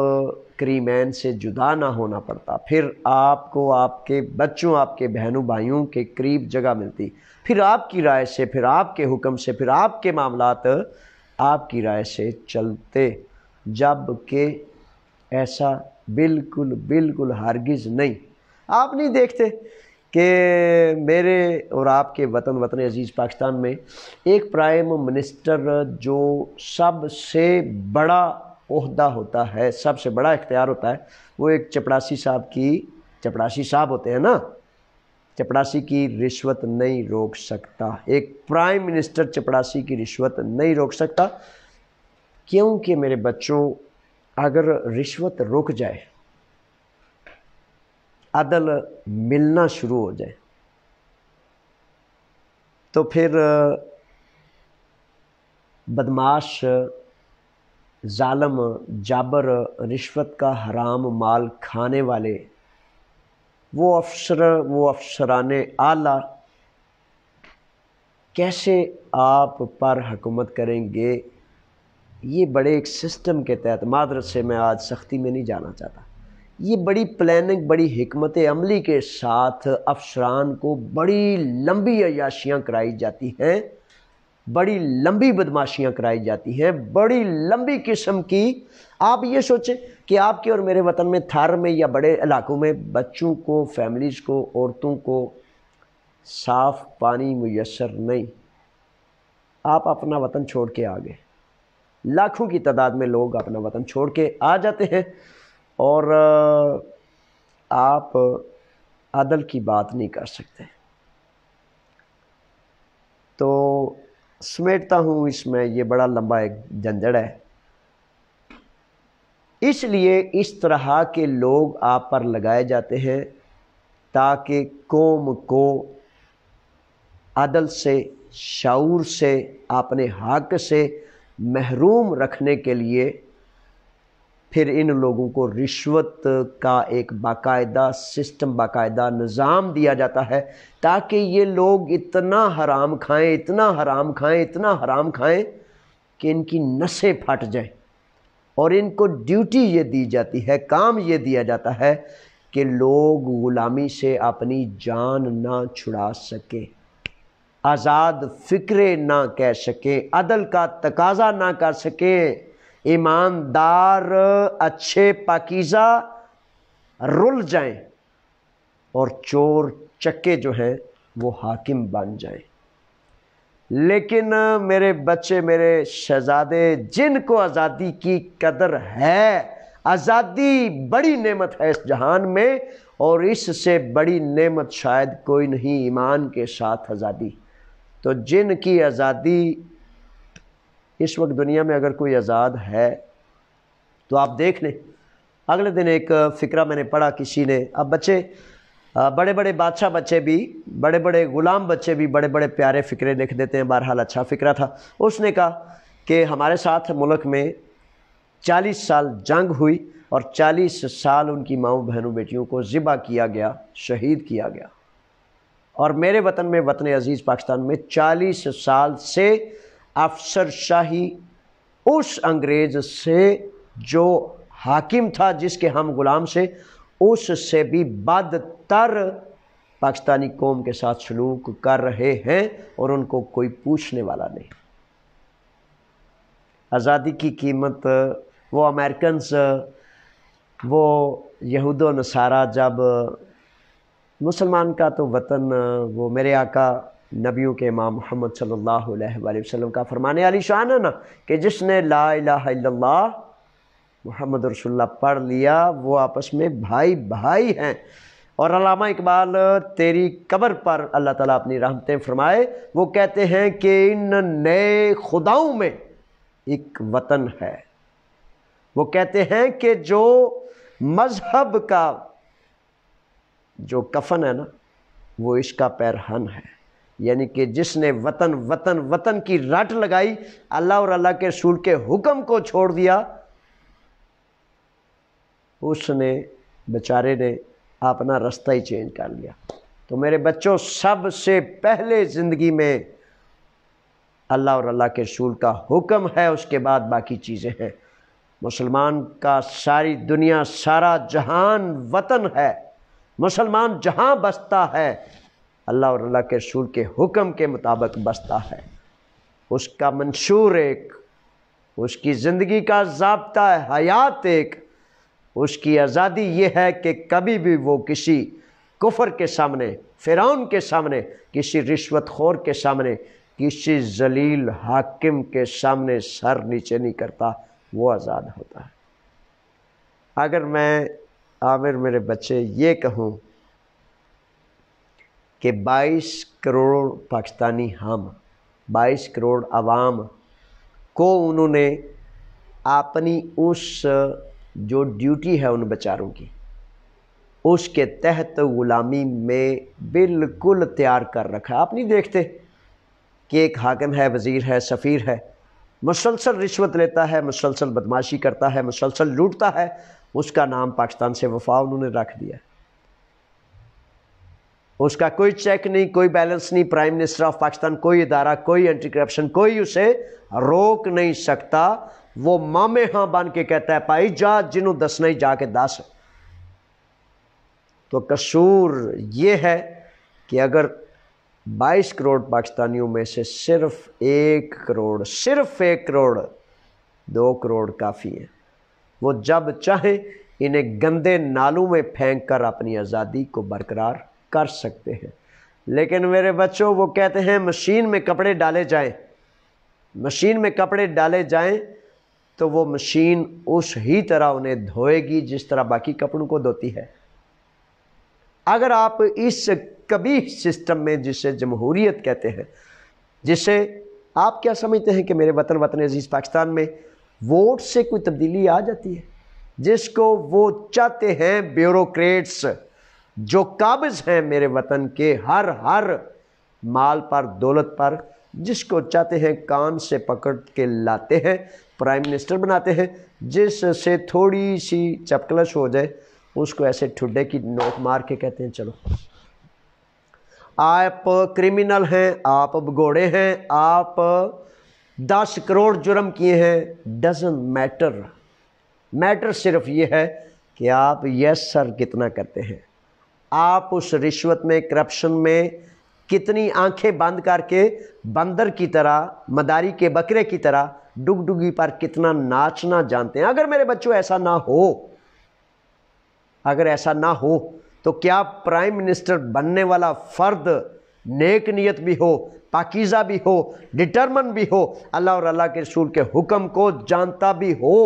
کریمین سے جدا نہ ہونا پڑتا، پھر آپ کو آپ کے بچوں، آپ کے بہنوں بھائیوں کے قریب جگہ ملتی، پھر آپ کی رائے سے، پھر آپ کے حکم سے، پھر آپ کے معاملات آپ کی رائے سے چلتے، جب کہ ایسا بالکل ہرگز نہیں۔ آپ نہیں دیکھتے کہ میرے اور آپ کے وطن عزیز پاکستان میں ایک پرائم منسٹر جو سب سے بڑا عہدہ ہوتا ہے، سب سے بڑا اختیار ہوتا ہے، وہ ایک چپڑاسی صاحب ہوتے ہیں نا، چپڑاسی کی رشوت نہیں روک سکتا، ایک پرائم منسٹر چپڑاسی کی رشوت نہیں روک سکتا، کیونکہ میرے بچوں اگر رشوت رک جائے، عدل ملنا شروع ہو جائے، تو پھر بدماش، ظالم، جابر، رشوت کا حرام مال کھانے والے، وہ افسران اعلیٰ کیسے آپ پر حکومت کریں گے؟ یہ بڑے ایک سسٹم کے تحت، معذرت سے میں آج سختی میں نہیں جانا چاہتا، یہ بڑی پلاننگ، بڑی حکمت عملی کے ساتھ افسران کو بڑی لمبی عیاشیاں کرائی جاتی ہیں، بڑی لمبی بدماشیاں کرائی جاتی ہیں، بڑی لمبی قسم کی۔ آپ یہ سوچیں کہ آپ کے اور میرے وطن میں تھار میں یا بڑے علاقوں میں بچوں کو، فیملیز کو، عورتوں کو صاف پانی میسر نہیں، آپ اپنا وطن چھوڑ کے آ گئے، لاکھوں کی تعداد میں لوگ اپنا وطن چھوڑ کے آ جاتے ہیں، اور آپ عدل کی بات نہیں کر سکتے۔ تو سمیٹتا ہوں، اس میں یہ بڑا لمبا ایک جھنجھڑ ہے، اس لیے اس طرح کے لوگ آپ پر لگائے جاتے ہیں تاکہ قوم کو عدل سے، شعور سے، اپنے حق سے محروم رکھنے کے لیے پھر ان لوگوں کو رشوت کا ایک باقاعدہ سسٹم، باقاعدہ نظام دیا جاتا ہے تاکہ یہ لوگ اتنا حرام کھائیں، اتنا حرام کھائیں، اتنا حرام کھائیں کہ ان کی نسیں پھٹ جائیں، اور ان کو ڈیوٹی یہ دی جاتی ہے، کام یہ دیا جاتا ہے کہ لوگ غلامی سے اپنی جان نہ چھڑا سکیں، آزاد فکرے نہ کہہ سکیں، عدل کا تقاضا نہ کر سکیں، ایماندار، اچھے، پاکیزہ رل جائیں، اور چور چکے جو ہیں وہ حاکم بن جائیں۔ لیکن میرے بچے، میرے شہزادے، جن کو آزادی کی قدر ہے، آزادی بڑی نعمت ہے اس جہان میں، اور اس سے بڑی نعمت شاید کوئی نہیں، ایمان کے ساتھ آزادی۔ تو جن کی آزادی اس وقت دنیا میں اگر کوئی آزاد ہے تو آپ دیکھ لیں، اگلے دن ایک فقرہ میں نے پڑھا کسی نے، اب بچے، بڑے بڑے بادشاہ بچے بھی، بڑے بڑے غلام بچے بھی بڑے بڑے پیارے فقرے لکھ دیتے ہیں، بہرحال اچھا فقرہ تھا۔ اس نے کہا کہ ہمارے ساتھ ملک میں 40 سال جنگ ہوئی اور 40 سال ان کی ماؤں بہنوں بیٹیوں کو ذبح کیا گیا، شہید کیا گیا، اور میرے وطن میں، وطن عزیز پاکستان میں 40 سال سے افسر شاہی اس انگریز سے جو حاکم تھا، جس کے ہم غلام سے، اس سے بھی بدتر پاکستانی قوم کے ساتھ سلوک کر رہے ہیں، اور ان کو کوئی پوچھنے والا نہیں۔ آزادی کی قیمت، وہ امریکنز، وہ یہود و نصارہ، جب مسلمان کا تو وطن، وہ میرے آقا نبیوں کے امام محمد صلی اللہ علیہ وآلہ وسلم کا فرمان علی شان ہے نا کہ جس نے لا الہ الا اللہ محمد رسول اللہ پڑھ لیا، وہ آپس میں بھائی بھائی ہیں۔ اور علامہ اقبال، تیری قبر پر اللہ تعالیٰ اپنی رحمتیں فرمائے، وہ کہتے ہیں کہ ان نئے خداؤں میں ایک وطن ہے۔ وہ کہتے ہیں کہ جو مذہب کا جو کفن ہے نا، وہ اس کا پیرہن ہے، یعنی کہ جس نے وطن وطن وطن کی رٹ لگائی، اللہ اور اللہ کے رسول کے حکم کو چھوڑ دیا، اس نے بیچارے نے اپنا رستہ ہی چینج کر لیا۔ تو میرے بچوں، سب سے پہلے زندگی میں اللہ اور اللہ کے رسول کا حکم ہے، اس کے بعد باقی چیزیں ہیں۔ مسلمان کا ساری دنیا، سارا جہان وطن ہے، مسلمان جہاں بستا ہے اللہ اور اللہ کے رسول کے حکم کے مطابق بستا ہے، اس کا منشور ایک، اس کی زندگی کا ضابطہ حیات ایک، اس کی آزادی یہ ہے کہ کبھی بھی وہ کسی کفر کے سامنے، فرعون کے سامنے، کسی رشوت خور کے سامنے، کسی ذلیل حاکم کے سامنے سر نیچے نہیں کرتا، وہ آزاد ہوتا ہے۔ اگر میں عامر، میرے بچے، یہ کہوں کہ 22 کروڑ پاکستانی ہم 22 کروڑ عوام کو انہوں نے اپنی اس جو ڈیوٹی ہے ان بیچاروں کی اس کے تحت غلامی میں بالکل تیار کر رکھا ہے۔ آپ نہیں دیکھتے کہ ایک حاکم ہے، وزیر ہے، سفیر ہے، مسلسل رشوت لیتا ہے، مسلسل بدماشی کرتا ہے، مسلسل لوٹتا ہے، اس کا نام پاکستان سے وفا انہوں نے رکھ دیا۔ اس کا کوئی چیک نہیں، کوئی بیلنس نہیں، پرائم منسٹر آف پاکستان کوئی ادارہ، کوئی اینٹی کرپشن کوئی اسے روک نہیں سکتا۔ وہ مامے ہاں بن کے کہتا ہے پائی جا جنہوں دسنا ہی جا کے دس۔ تو قصور یہ ہے کہ اگر 22 کروڑ پاکستانیوں میں سے صرف 1 کروڑ 2 کروڑ کافی ہیں، وہ جب چاہیں انہیں گندے نالوں میں پھینک کر اپنی آزادی کو برقرار کر سکتے ہیں۔ لیکن میرے بچوں وہ کہتے ہیں مشین میں کپڑے ڈالے جائیں، مشین میں کپڑے ڈالے جائیں تو وہ مشین اس ہی طرح انہیں دھوئے گی جس طرح باقی کپڑوں کو دھوتی ہے۔ اگر آپ اس قبیح سسٹم میں جسے جمہوریت کہتے ہیں، جسے آپ کیا سمجھتے ہیں کہ میرے وطن عزیز پاکستان میں ووٹ سے کوئی تبدیلی آ جاتی ہے؟ جس کو وہ چاہتے ہیں بیوروکریٹس جو قابض ہیں میرے وطن کے ہر مال پر، دولت پر، جس کو چاہتے ہیں کان سے پکڑ کے لاتے ہیں، پرائم منسٹر بناتے ہیں، جس سے تھوڑی سی چپکلش ہو جائے اس کو ایسے ٹھڈے کی نوک مار کے کہتے ہیں چلو آپ کرمنل ہیں، آپ بگوڑے ہیں، آپ 10 کروڑ جرم کیے ہیں، ڈزنٹ میٹر صرف یہ ہے کہ آپ یس سر کتنا کرتے ہیں، آپ اس رشوت میں، کرپشن میں کتنی آنکھیں بند کر کے بندر کی طرح، مداری کے بکرے کی طرح ڈگ ڈگی پر کتنا ناچنا جانتے ہیں۔ اگر میرے بچوں ایسا نہ ہو تو کیا پرائم منسٹر بننے والا فرد نیک نیت بھی ہو، پاکیزہ بھی ہو، ڈٹرمن بھی ہو، اللہ اور اللہ کے رسول کے حکم کو جانتا بھی ہو،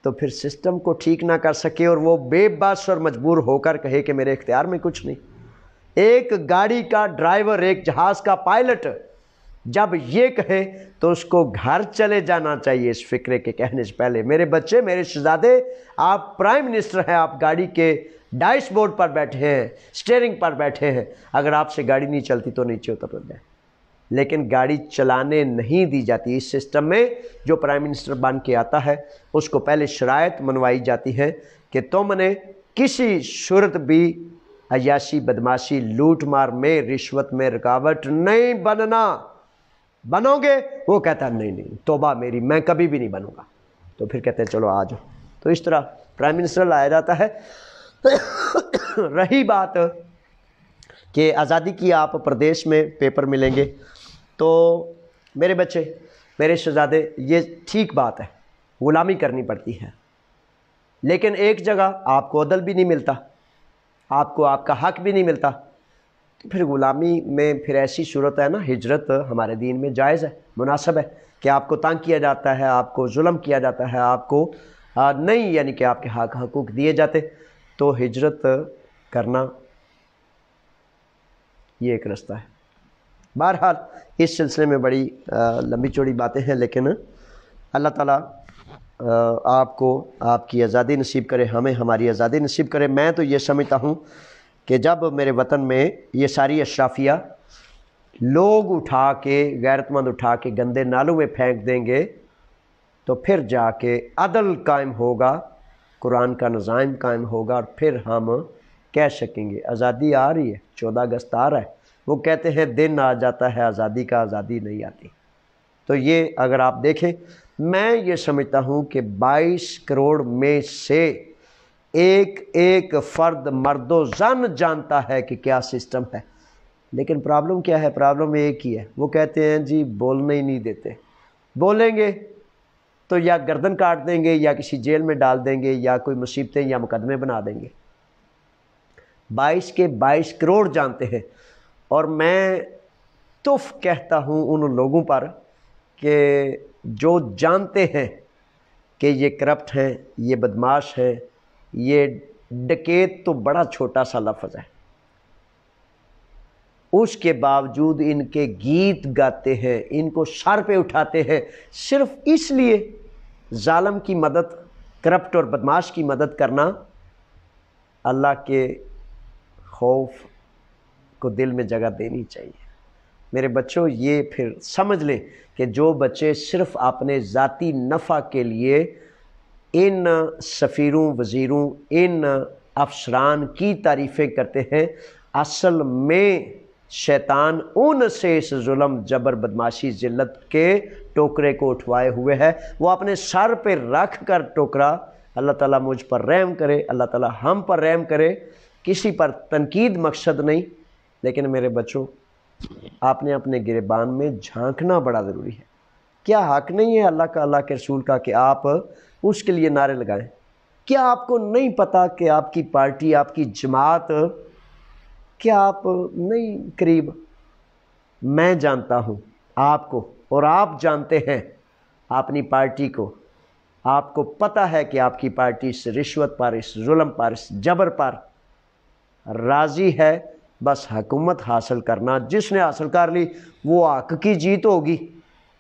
تو پھر سسٹم کو ٹھیک نہ کر سکے اور وہ بے بس اور مجبور ہو کر کہے کہ میرے اختیار میں کچھ نہیں؟ ایک گاڑی کا ڈرائیور، ایک جہاز کا پائلٹ جب یہ کہے تو اس کو گھر چلے جانا چاہیے اس فکرے کے کہنے سے پہلے۔ میرے بچے، میرے شہزادے، آپ پرائم منسٹر ہیں، آپ گاڑی کے ڈائس بورڈ پر بیٹھے ہیں، سٹیئرنگ پر بیٹھے ہیں، اگر آپ سے گاڑی نہیں چلتی تو نیچے اتر جائیں، لیکن گاڑی چلانے نہیں دی جاتی۔ اس سسٹم میں جو پرائم منسٹر بن کے آتا ہے اس کو پہلے شرائط منوائی جاتی ہے کہ تم نے کسی صورت بھی عیاشی، بدماشی، لوٹ مار میں، رشوت میں رکاوٹ نہیں بنو گے؟ وہ کہتا ہے نہیں توبہ میری، میں کبھی بھی نہیں بنوں گا۔ تو پھر کہتے ہیں چلو آ جاؤ۔ تو اس طرح پرائم منسٹر لایا جاتا ہے۔ رہی بات کہ آزادی کی آپ پردیش میں پیپر ملیں گے، تو میرے بچے، میرے شہزادے، یہ ٹھیک بات ہے، غلامی کرنی پڑتی ہے، لیکن ایک جگہ آپ کو عدل بھی نہیں ملتا، آپ کو آپ کا حق بھی نہیں ملتا، تو پھر غلامی میں پھر ایسی صورت ہے نا، ہجرت ہمارے دین میں جائز ہے، مناسب ہے کہ آپ کو تنگ کیا جاتا ہے، آپ کو ظلم کیا جاتا ہے، آپ کو نہیں یعنی کہ آپ کے حقوق دیے جاتے، تو ہجرت کرنا یہ ایک رستہ ہے۔ بہرحال اس سلسلے میں بڑی لمبی چوڑی باتیں ہیں، لیکن اللہ تعالیٰ آپ کو آپ کی آزادی نصیب کرے، ہمیں ہماری آزادی نصیب کرے۔ میں تو یہ سمجھتا ہوں کہ جب میرے وطن میں یہ ساری اشرافیہ لوگ اٹھا کے، غیرت مند اٹھا کے گندے نالوں میں پھینک دیں گے تو پھر جا کے عدل قائم ہوگا، قرآن کا نظام قائم ہوگا، اور پھر ہم کہہ سکیں گے آزادی آ رہی ہے، 14 اگست آ رہا ہے۔ وہ کہتے ہیں دن آ جاتا ہے آزادی کا، آزادی نہیں آتی۔ تو یہ اگر آپ دیکھیں، میں یہ سمجھتا ہوں کہ 22 کروڑ میں سے ایک فرد، مرد و زن، جانتا ہے کہ کیا سسٹم ہے، لیکن پرابلم کیا ہے؟ پرابلم ایک ہی ہے، وہ کہتے ہیں جی بولنے ہی نہیں دیتے، بولیں گے تو یا گردن کاٹ دیں گے، یا کسی جیل میں ڈال دیں گے، یا کوئی مصیبتیں یا مقدمے بنا دیں گے۔ 22 کے 22 کروڑ جانتے ہیں، اور میں تف کہتا ہوں ان لوگوں پر کہ جو جانتے ہیں کہ یہ کرپٹ ہیں، یہ بدماش ہیں، یہ ڈکیت تو بڑا چھوٹا سا لفظ ہے، اس کے باوجود ان کے گیت گاتے ہیں، ان کو سر پہ اٹھاتے ہیں، صرف اس لیے ظالم کی مدد، کرپٹ اور بدماش کی مدد کرنا اللہ کے خوف کو دل میں جگہ دینی چاہیے۔ میرے بچوں، یہ پھر سمجھ لیں کہ جو بچے صرف اپنے ذاتی نفع کے لیے ان سفیروں، وزیروں، ان افسران کی تعریفیں کرتے ہیں، اصل میں شیطان ان سے اس ظلم، جبر، بدماشی، ذلت کے ٹوکرے کو اٹھوائے ہوئے ہے۔ وہ اپنے سر پہ رکھ کر ٹوکرا، اللہ تعالیٰ مجھ پر رحم کرے، اللہ تعالیٰ ہم پر رحم کرے، کسی پر تنقید مقصد نہیں، لیکن میرے بچوں آپ نے اپنے گریبان میں جھانکنا بڑا ضروری ہے۔ کیا حق نہیں ہے اللہ کا، اللہ کے رسول کا کہ آپ اس کے لیے نعرے لگائیں؟ کیا آپ کو نہیں پتا کہ آپ کی پارٹی، آپ کی جماعت، کیا آپ نہیں قریب؟ میں جانتا ہوں آپ کو، اور آپ جانتے ہیں اپنی پارٹی کو۔ آپ کو پتہ ہے کہ آپ کی پارٹی اس رشوت پر، اس ظلم پر، اس جبر پر راضی ہے۔ بس حکومت حاصل کرنا، جس نے حاصل کر لی وہ حق کی جیت ہوگی،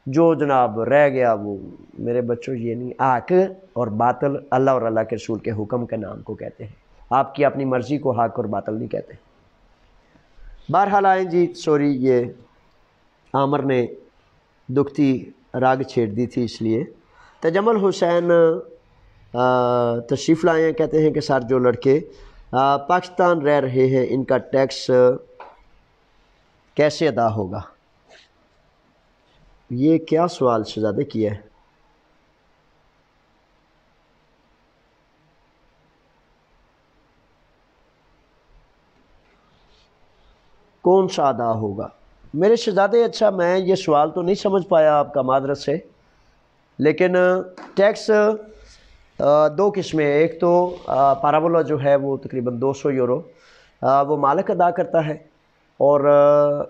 جو جناب رہ گیا وہ میرے بچوں یہ نہیں۔ حق اور باطل اللہ اور اللہ کے رسول کے حکم کے نام کو کہتے ہیں، آپ کی اپنی مرضی کو حق اور باطل نہیں کہتے۔ بہرحال آئیں جی، سوری یہ عامر نے دکھتی راگ چھیڑ دی تھی، اس لیے تجمل حسین تشریف لائے ہیں، کہتے ہیں کہ سر جو لڑکے پاکستان رہ رہے ہیں ان کا ٹیکس کیسے ادا ہوگا؟ یہ کیا سوال شہزادے کیا ہے؟ کون سا ادا ہوگا؟ میرے شہزادے اچھا میں یہ سوال تو نہیں سمجھ پایا آپ کا، معذرت سے، لیکن ٹیکس دو قسمیں، ایک تو پارابولا جو ہے وہ تقریباً 200 یورو وہ مالک ادا کرتا ہے، اور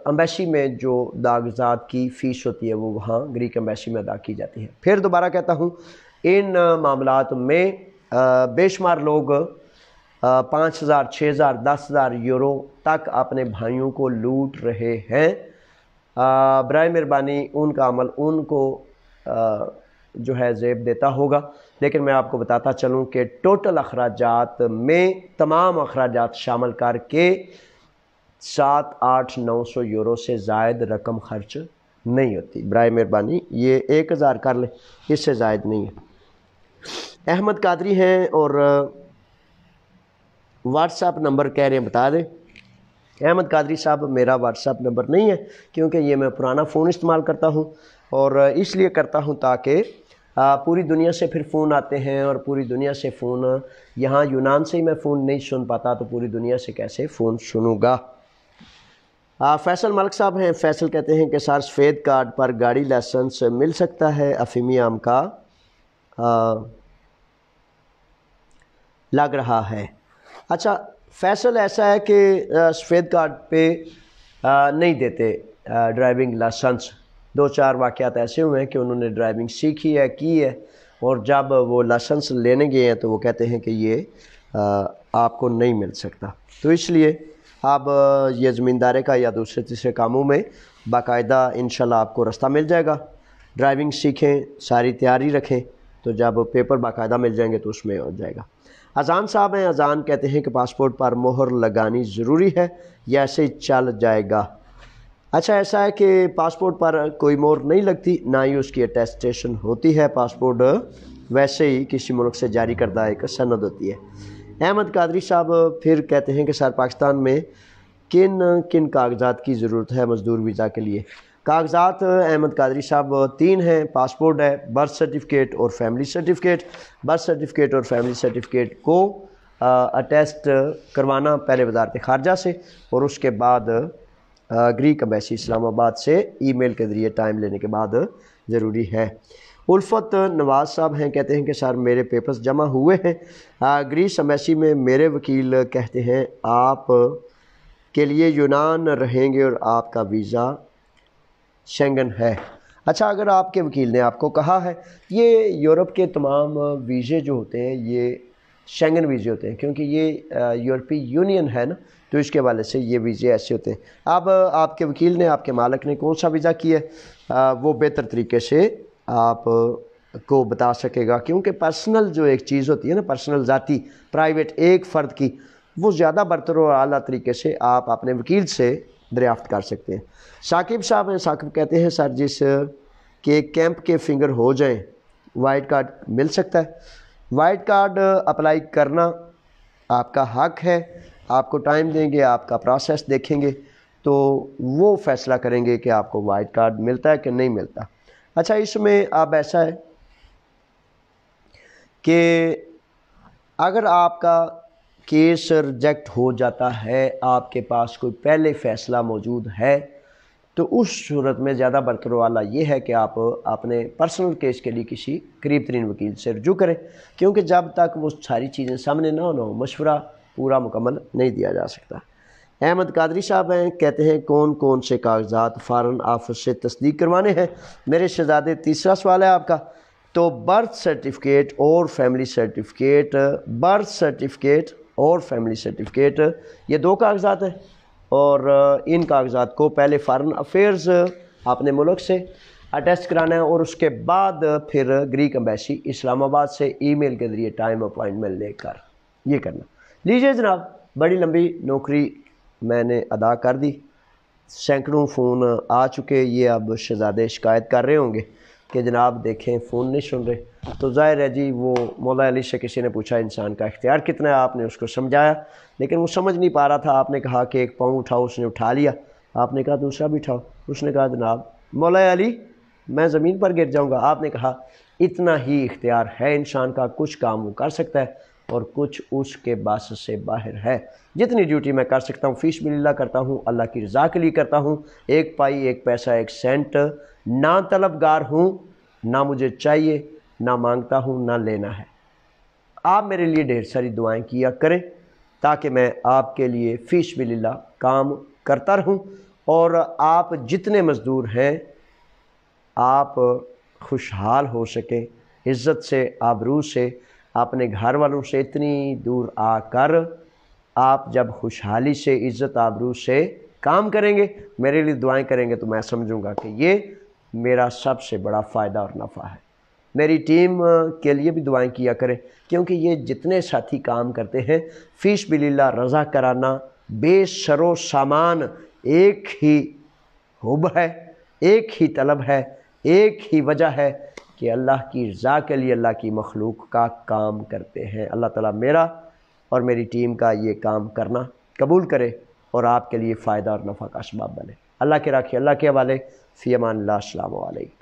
امبیسی میں جو کاغذات کی فیس ہوتی ہے وہ وہاں گریک امبیسی میں ادا کی جاتی ہے۔ پھر دوبارہ کہتا ہوں، ان معاملات میں بے شمار لوگ 5,000، 6,000، 10,000 یورو تک اپنے بھائیوں کو لوٹ رہے ہیں۔ برائے مہربانی ان کا عمل ان کو جو ہے زیب دیتا ہوگا، لیکن میں آپ کو بتاتا چلوں کہ ٹوٹل اخراجات میں تمام اخراجات شامل کر کے 7، 8، 900 یورو سے زائد رقم خرچ نہیں ہوتی۔ برائے مہربانی یہ 1,000 کر لیں، اس سے زائد نہیں ہے۔ احمد قادری ہیں اور واٹس ایپ نمبر کہہ رہے ہیں بتا دیں۔ احمد قادری صاحب میرا واٹس ایپ نمبر نہیں ہے، کیونکہ یہ میں پرانا فون استعمال کرتا ہوں، اور اس لیے کرتا ہوں تاکہ پوری دنیا سے پھر فون آتے ہیں، اور پوری دنیا سے فون، یہاں یونان سے ہی میں فون نہیں سن پاتا تو پوری دنیا سے کیسے فون سنوں گا۔ فیصل ملک صاحب ہیں، فیصل کہتے ہیں کہ سر سفید کارڈ پر گاڑی لائسنس مل سکتا ہے؟ افیمی عام کا لگ رہا ہے۔ اچھا فیصل، ایسا ہے کہ سفید کارڈ پہ نہیں دیتے ڈرائیونگ لائسنس۔ 2-4 واقعات ایسے ہوئے ہیں کہ انہوں نے ڈرائیونگ سیکھی ہے، کی ہے، اور جب وہ لائسنس لینے گئے ہیں تو وہ کہتے ہیں کہ یہ آپ کو نہیں مل سکتا۔ تو اس لیے اب یہ زمیندارے کا یا دوسرے تیسرے کاموں میں باقاعدہ انشاءاللہ آپ کو راستہ مل جائے گا۔ ڈرائیونگ سیکھیں، ساری تیاری رکھیں، تو جب پیپر باقاعدہ مل جائیں گے تو اس میں ہو جائے گا۔ اذان صاحب ہیں، اذان کہتے ہیں کہ پاسپورٹ پر مہر لگانی ضروری ہے یا ایسے ہی چل جائے گا؟ اچھا ایسا ہے کہ پاسپورٹ پر کوئی مہر نہیں لگتی، نہ ہی اس کی اٹیسٹیشن ہوتی ہے۔ پاسپورٹ ویسے ہی کسی ملک سے جاری کردہ ایک سند ہوتی ہے۔ احمد قادری صاحب پھر کہتے ہیں کہ سر پاکستان میں کن کن کاغذات کی ضرورت ہے مزدور ویزا کے لیے؟ کاغذات احمد قادری صاحب 3 ہیں، پاسپورٹ ہے، برتھ سرٹیفکیٹ اور فیملی سرٹیفکیٹ۔ برتھ سرٹیفکیٹ اور فیملی سرٹیفکیٹ کو اٹیسٹ کروانا پہلے وزارت خارجہ سے، اور اس کے بعد گریک امبیسی اسلام آباد سے ای میل کے ذریعے ٹائم لینے کے بعد ضروری ہے۔ الفت نواز صاحب ہیں، کہتے ہیں کہ سر میرے پیپرز جمع ہوئے ہیں، گریس امبیسی میں میرے وکیل کہتے ہیں آپ کے لیے یونان رہیں گے اور آپ کا ویزا شینگن ہے۔ اچھا اگر آپ کے وکیل نے آپ کو کہا ہے، یہ یورپ کے تمام ویزے جو ہوتے ہیں یہ شینگن ویزے ہوتے ہیں، کیونکہ یہ یورپی یونین ہے نا، تو اس کے حوالے سے یہ ویزے ایسے ہوتے ہیں۔ اب آپ کے وکیل نے، آپ کے مالک نے کون سا ویزا کیا ہے وہ بہتر طریقے سے آپ کو بتا سکے گا، کیونکہ پرسنل جو ایک چیز ہوتی ہے نا، پرسنل ذاتی پرائیویٹ ایک فرد کی، وہ زیادہ برتر و اعلیٰ طریقے سے آپ اپنے وکیل سے دریافت کر سکتے ہیں۔ ثاقب صاحب ہیں، ثاقب کہتے ہیں سر جس کے کیمپ کے فنگر ہو جائیں وائٹ کارڈ مل سکتا ہے؟ وائٹ کارڈ اپلائی کرنا آپ کا حق ہے، آپ کو ٹائم دیں گے، آپ کا پروسیس دیکھیں گے تو وہ فیصلہ کریں گے کہ آپ کو وائٹ کارڈ ملتا ہے کہ نہیں ملتا۔ اچھا، اس میں اب ایسا ہے کہ اگر آپ کا کیس ریجیکٹ ہو جاتا ہے، آپ کے پاس کوئی پہلے فیصلہ موجود ہے، تو اس صورت میں زیادہ برتر والا یہ ہے کہ آپ اپنے پرسنل کیس کے لیے کسی قریب ترین وکیل سے رجوع کریں، کیونکہ جب تک وہ ساری چیزیں سامنے نہ ہو مشورہ پورا مکمل نہیں دیا جا سکتا۔ احمد قادری صاحب ہیں، کہتے ہیں کون کون سے کاغذات فارن آفس سے تصدیق کروانے ہیں؟ میرے شہزادے تیسرا سوال ہے آپ کا، تو برتھ سرٹیفکیٹ اور فیملی سرٹیفکیٹ، برتھ سرٹیفکیٹ اور فیملی سرٹیفکیٹ یہ دو کاغذات ہیں، اور ان کاغذات کو پہلے فارن افیئرز اپنے ملک سے اٹیسٹ کرانا ہے، اور اس کے بعد پھر گریک امبیسی اسلام آباد سے ای میل کے ذریعے ٹائم اپوائنٹمنٹ لے کر یہ کرنا۔ لیجئے جناب، بڑی لمبی نوکری میں نے ادا کر دی، سینکڑوں فون آ چکے، یہ اب شہزادے شکایت کر رہے ہوں گے کہ جناب دیکھیں فون نہیں سن رہے، تو ظاہر ہے جی وہ مولا علی سے کسی نے پوچھا انسان کا اختیار کتنا ہے، آپ نے اس کو سمجھایا لیکن وہ سمجھ نہیں پا رہا تھا، آپ نے کہا کہ ایک پاؤں اٹھاؤ، اس نے اٹھا لیا، آپ نے کہا دوسرا بھی اٹھاؤ، اس نے کہا جناب مولا علی میں زمین پر گر جاؤں گا، آپ نے کہا اتنا ہی اختیار ہے انسان کا، کچھ کام وہ کر سکتا ہے اور کچھ اس کے بس سے باہر ہے۔ جتنی ڈیوٹی میں کر سکتا ہوں فی سبیل اللہ کرتا ہوں، اللہ کی رضا کے لیے کرتا ہوں، ایک پائی ایک پیسہ ایک سینٹ نہ طلبگار ہوں، نہ مجھے چاہیے، نہ مانگتا ہوں، نہ لینا ہے۔ آپ میرے لیے ڈھیر ساری دعائیں کیا کریں تاکہ میں آپ کے لیے فی سبیل اللہ کام کرتا رہوں، اور آپ جتنے مزدور ہیں آپ خوشحال ہو سکیں، عزت سے، آبرو سے، اپنے گھر والوں سے اتنی دور آ کر آپ جب خوشحالی سے، عزت آبرو سے کام کریں گے، میرے لیے دعائیں کریں گے، تو میں سمجھوں گا کہ یہ میرا سب سے بڑا فائدہ اور نفع ہے۔ میری ٹیم کے لیے بھی دعائیں کیا کریں، کیونکہ یہ جتنے ساتھی کام کرتے ہیں فی سبیل اللہ رضا کرانا بے سر و سامان ایک ہی حب ہے، ایک ہی طلب ہے، ایک ہی وجہ ہے کہ اللہ کی رضا کے لیے اللہ کی مخلوق کا کام کرتے ہیں۔ اللہ تعالیٰ میرا اور میری ٹیم کا یہ کام کرنا قبول کرے اور آپ کے لیے فائدہ اور نفع کا اسباب بنے۔ اللہ کے راکھے، اللہ کے حوالے، فی امان اللہ، السلام علیکم۔